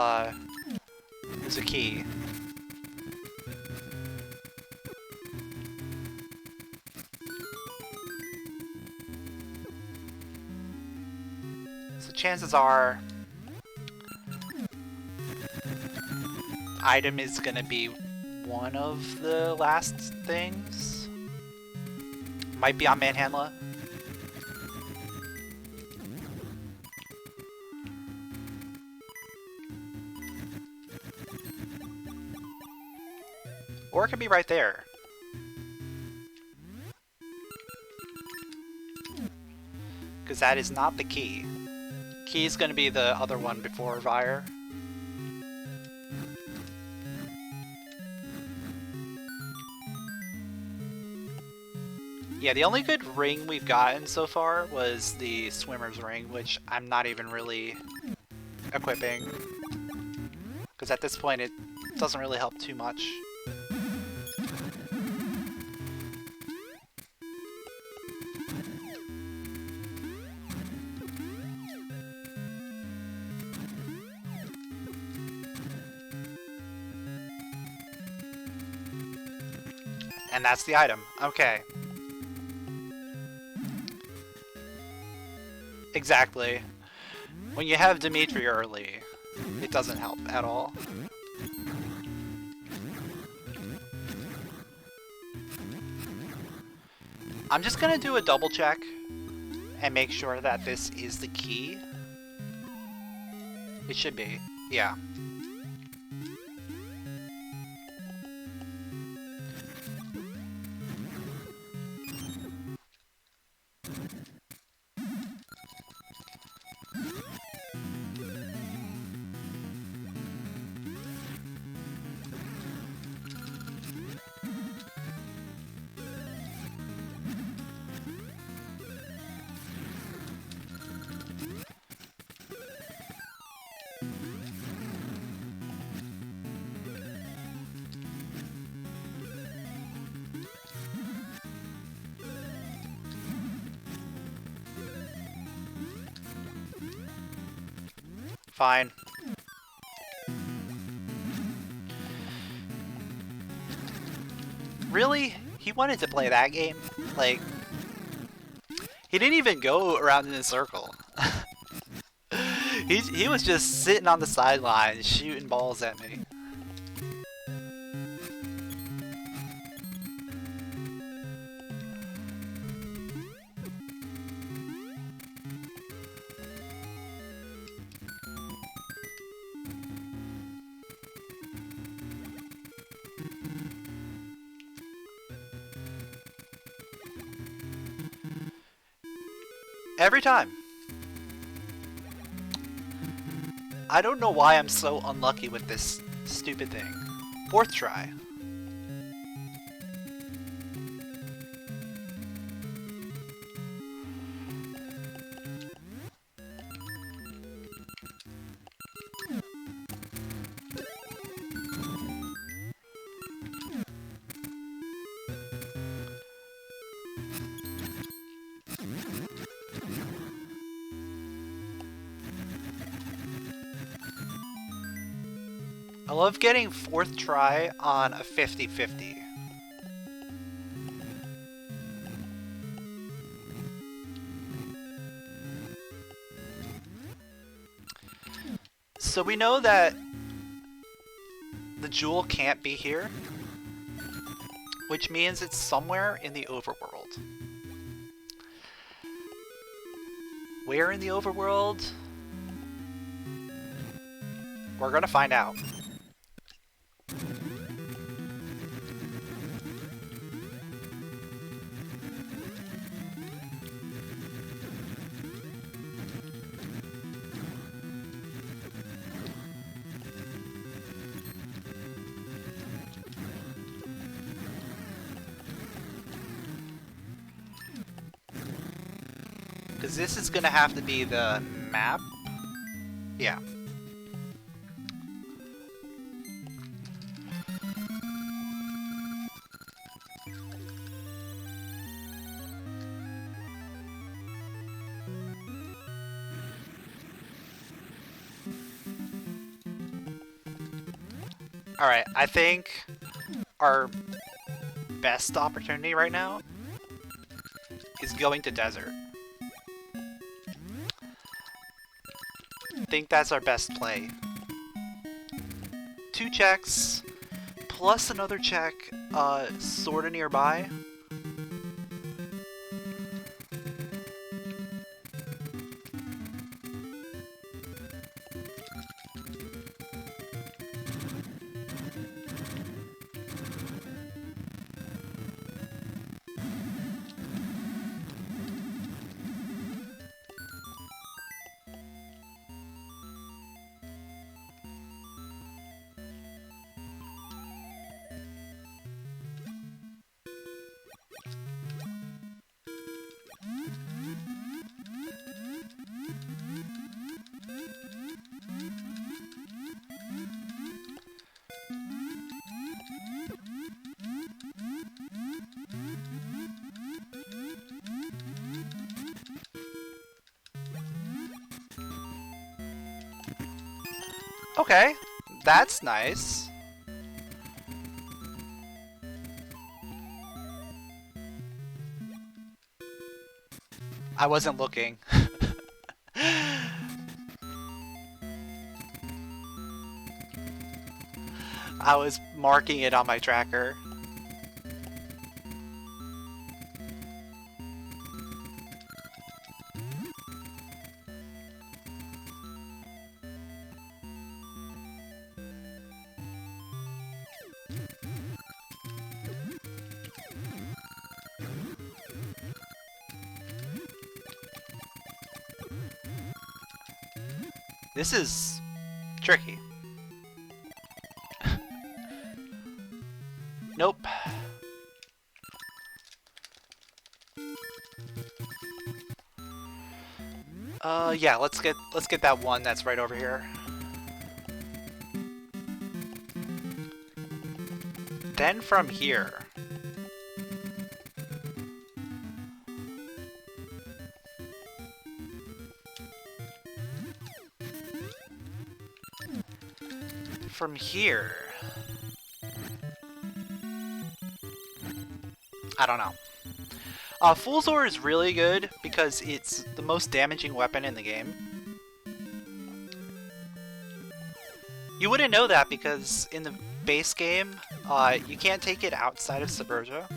there's a key. So chances are item is gonna be one of the last things. Might be on Manhandla. Or it could be right there. Because that is not the key. Key is going to be the other one before Vire. Yeah, the only good ring we've gotten so far was the swimmer's ring, which I'm not even really equipping. Because at this point it doesn't really help too much. And that's the item. Okay. Exactly. When you have Dimitri early, it doesn't help at all. I'm just gonna do a double check and make sure that this is the key. It should be, yeah. Fine. Really? He wanted to play that game? Like, he didn't even go around in a circle. He was just sitting on the sidelines shooting balls at me. Every time. I don't know why I'm so unlucky with this stupid thing. Fourth try. I love getting fourth try on a 50-50. So we know that the jewel can't be here, which means it's somewhere in the overworld. Where in the overworld? We're gonna find out. Because this is gonna have to be the map. Yeah. Alright, I think our best opportunity right now is going to desert. I think that's our best play. 2 checks, plus another check, sorta nearby. Okay, that's nice. I wasn't looking. I was marking it on my tracker. This is tricky. Nope. Yeah, let's get that one that's right over here. Then from here. From here. I don't know. Fool's Ore is really good because it's the most damaging weapon in the game. You wouldn't know that because in the base game, you can't take it outside of Subvergia.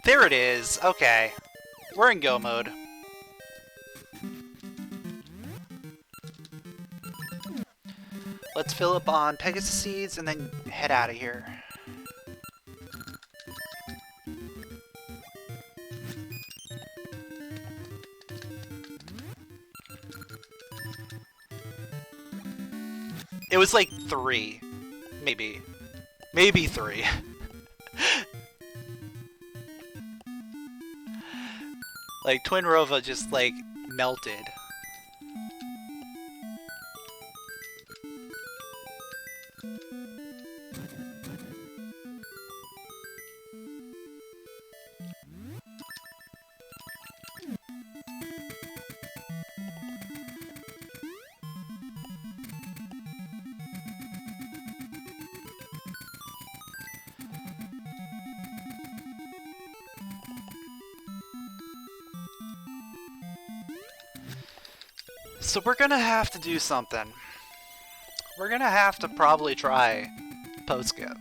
There it is! Okay. We're in go mode. Let's fill up on Pegasus Seeds and then head out of here. It was like 3. Maybe. Maybe 3. Like, Twin Rova just, like, melted. So we're gonna have to do something. We're gonna have to probably try post-skip.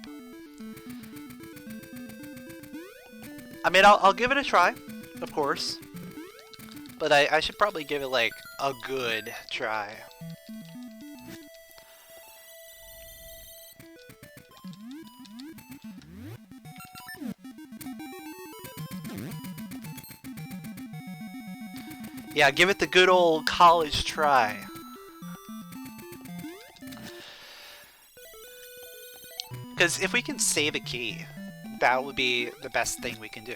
I mean, I'll give it a try, of course. But I should probably give it, like, a good try. Yeah, give it the good old college try. Because if we can save a key, that would be the best thing we can do.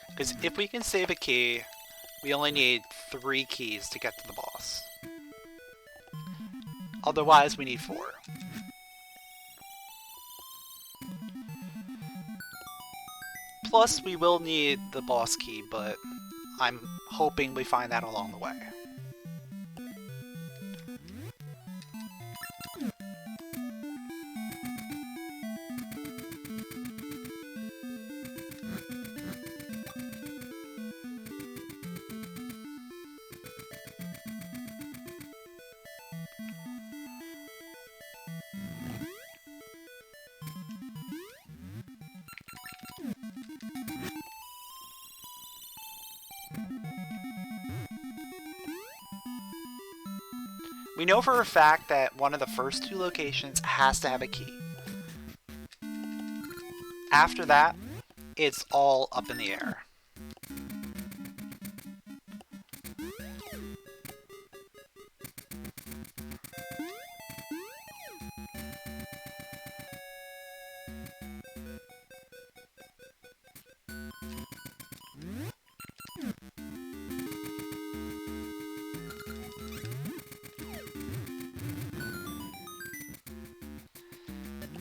Because if we can save a key, we only need 3 keys to get to the boss. Otherwise, we need 4. Plus, we will need the boss key, but I'm hoping we find that along the way. We know for a fact that one of the first 2 locations has to have a key. After that, it's all up in the air.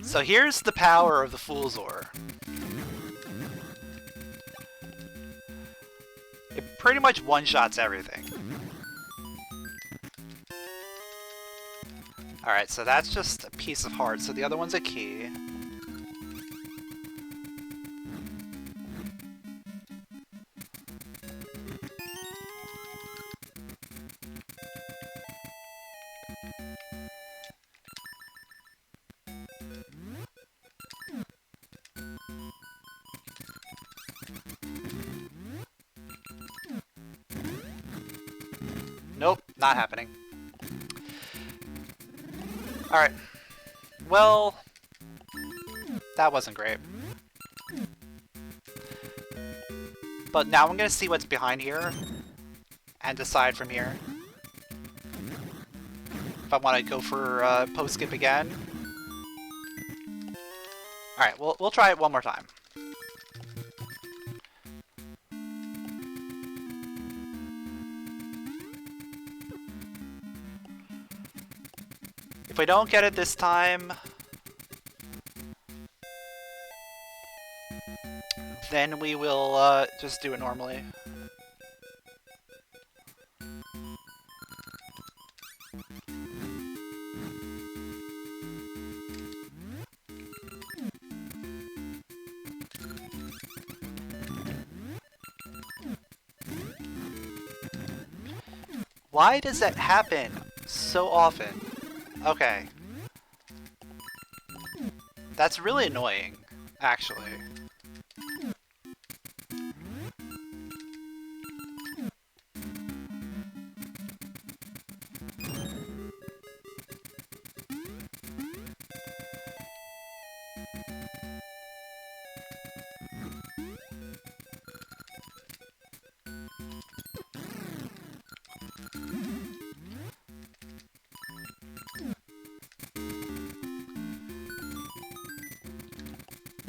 So here's the power of the Fool's Ore. pretty much one-shots everything. Alright, so that's just a piece of heart, so the other one's a key. Nope, not happening. Alright. Well, that wasn't great. But now I'm gonna see what's behind here and decide from here if I want to go for post skip again. Alright, we'll try it one more time. If we don't get it this time, then we will just do it normally. Why does that happen so often? Okay. That's really annoying, actually.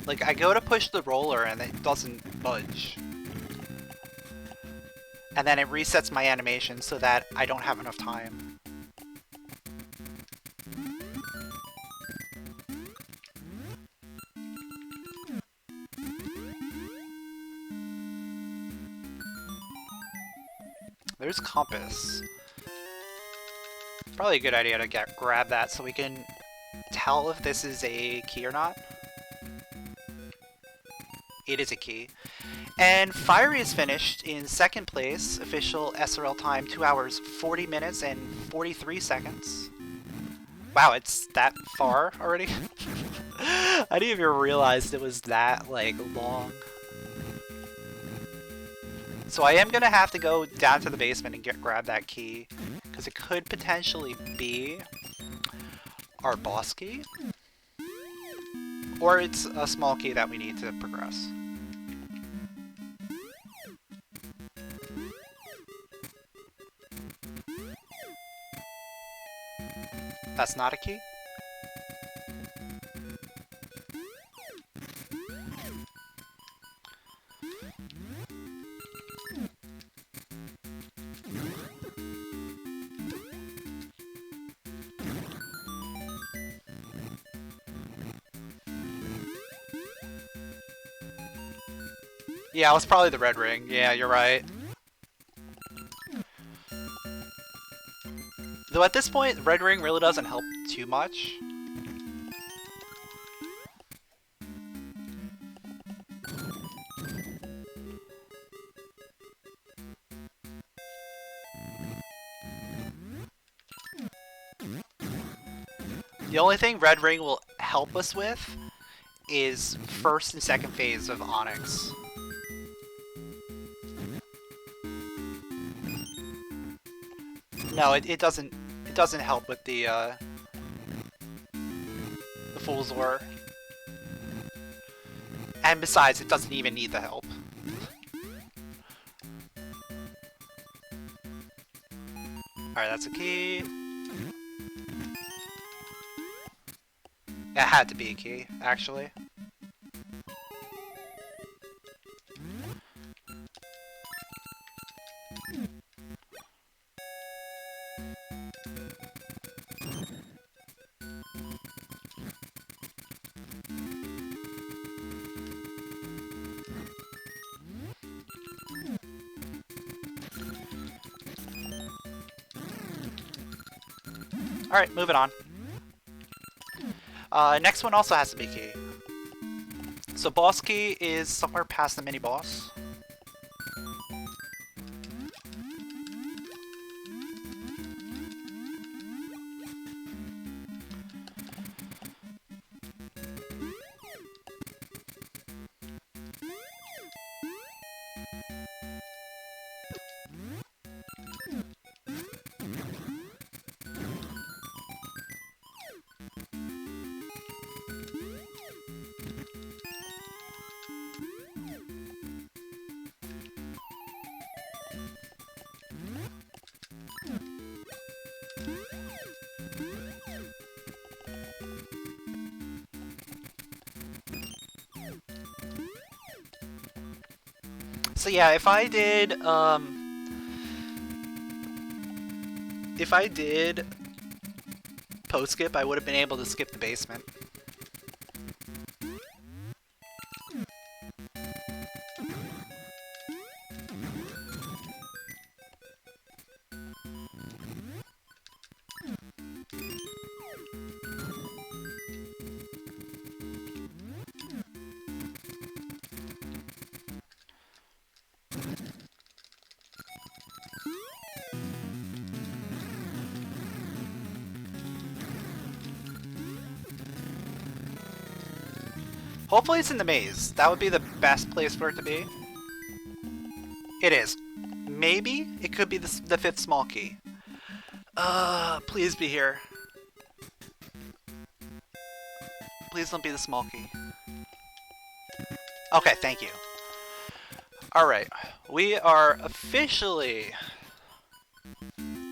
Like, I go to push the roller and it doesn't budge. And then it resets my animation so that I don't have enough time. There's compass. Probably a good idea to grab that so we can tell if this is a key or not. It is a key. And Fiery is finished in second place. Official SRL time 2 hours 40 minutes and 43 seconds. Wow, it's that far already? I didn't even realize it was that, like, long. So I am gonna have to go down to the basement and grab that key, because it could potentially be our boss key. Or it's a small key that we need to progress. That's not a key? Yeah, it was probably the red ring. Yeah, you're right. Though at this point, the red ring really doesn't help too much. The only thing red ring will help us with is first and second phase of Onyx. No, it doesn't help with the Fool's Lure. And besides, it doesn't even need the help. Alright, that's a key. It had to be a key, actually. Alright, moving on. Next one also has to be key. So boss key is somewhere past the mini-boss. So yeah, if I did post skip, I would have been able to skip the basement. Hopefully it's in the maze. That would be the best place for it to be. It is. Maybe it could be the fifth small key. Please be here. Please don't be the small key. Okay, thank you. Alright, we are officially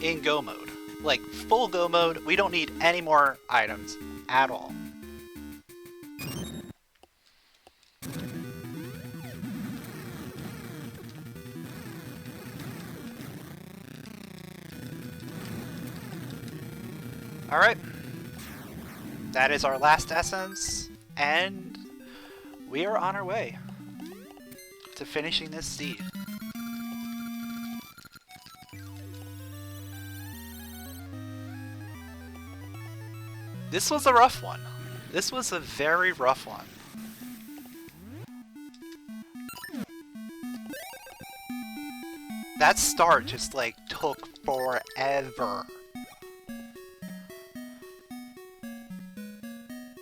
in go mode. Like, full go mode. We don't need any more items at all. Alright. That is our last essence, and we are on our way to finishing this seed. This was a rough one. This was a very rough one. That start just like took forever.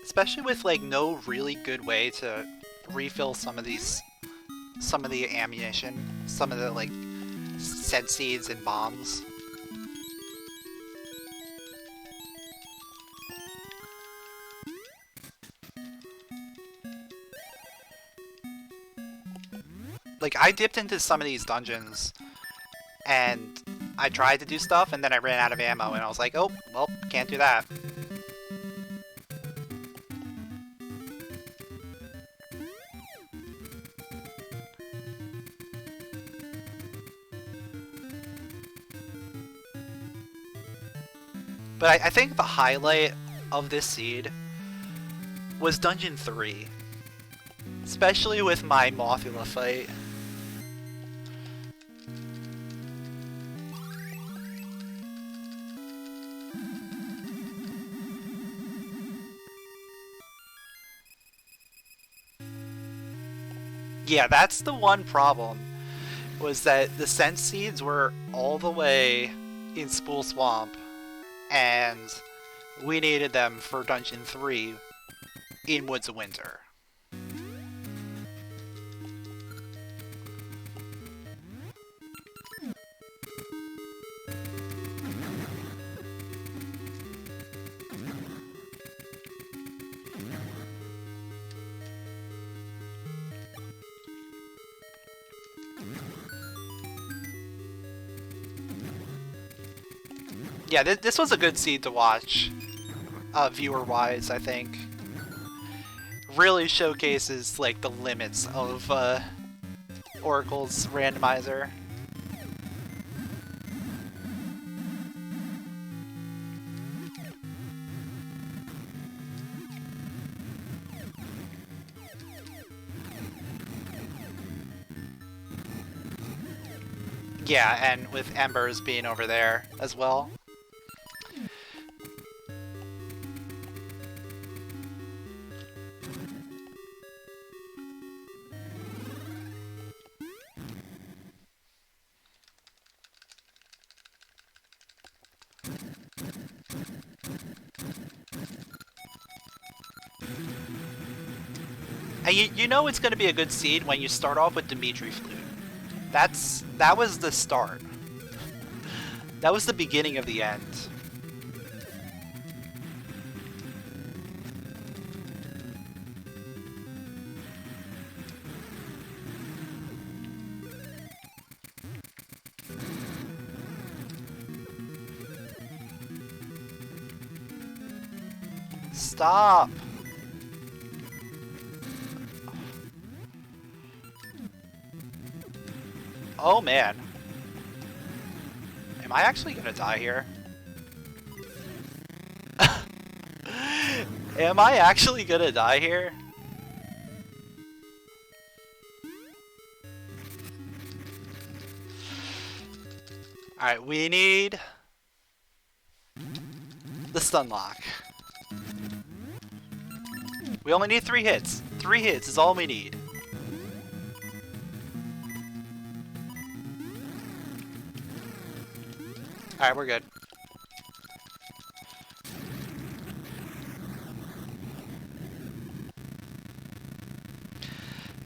Especially with like no really good way to refill some of the ammunition, some of the like scent seeds and bombs. Like, I dipped into some of these dungeons and I tried to do stuff and then I ran out of ammo and I was like, oh, well, can't do that. But I think the highlight of this seed was Dungeon 3. Especially with my Mothula fight. Yeah, that's the one problem, was that the scent seeds were all the way in Spool Swamp, and we needed them for Dungeon 3 in Woods of Winter. Yeah, this was a good seed to watch, viewer-wise, I think. Really showcases, like, the limits of, Oracle's randomizer. Yeah, and with Embers being over there as well. And you know it's going to be a good seed when you start off with Dimitri Flute. That was the start. That was the beginning of the end. Stop! Oh man. Am I actually gonna die here? Am I actually gonna die here? Alright, we need the stun lock. We only need 3 hits. 3 hits is all we need. Alright, we're good.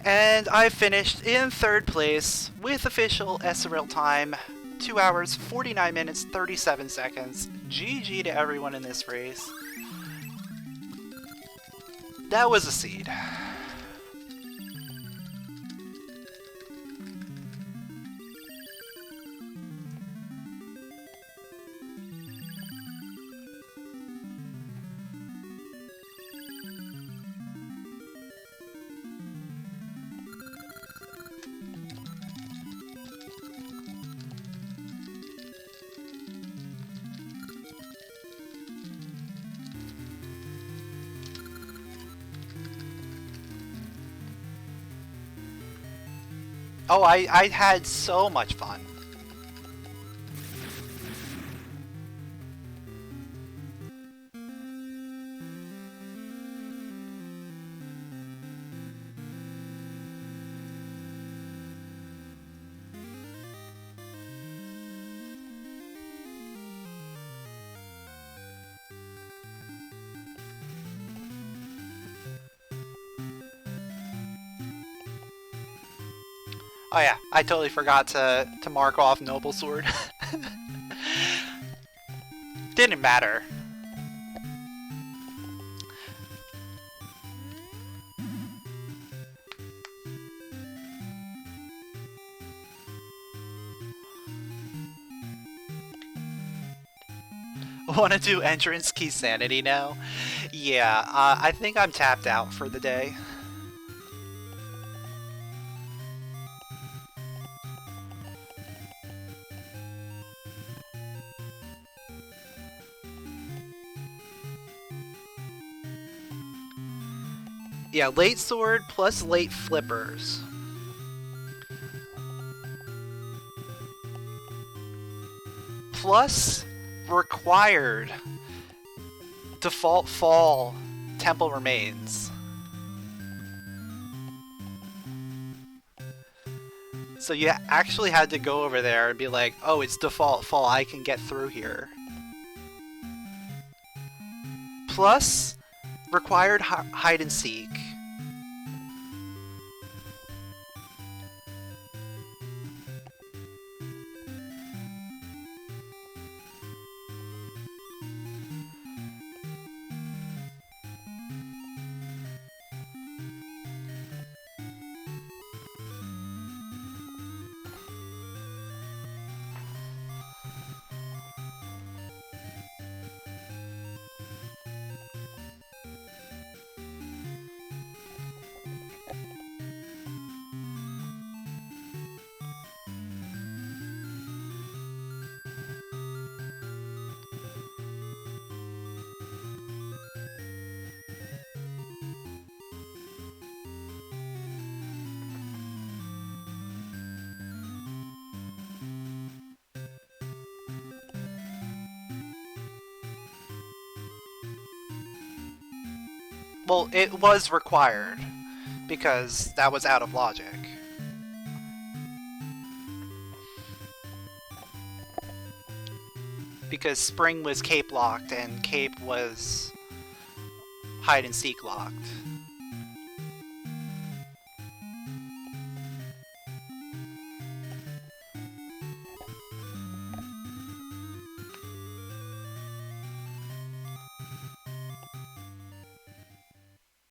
And I finished in 3rd place with official SRL time 2 hours, 49 minutes, 37 seconds. GG to everyone in this race. That was a seed. Oh, I had so much fun. Oh yeah, I totally forgot to mark off Noble Sword. Didn't matter. Want to do entrance key sanity now? Yeah, I think I'm tapped out for the day. Yeah, late sword plus late flippers. Plus required default fall temple remains. So you actually had to go over there and be like, oh, it's default fall, I can get through here. Plus required hide and seek. Well, it was required, because that was out of logic. Because Spring was cape locked and Cape was hide and seek locked.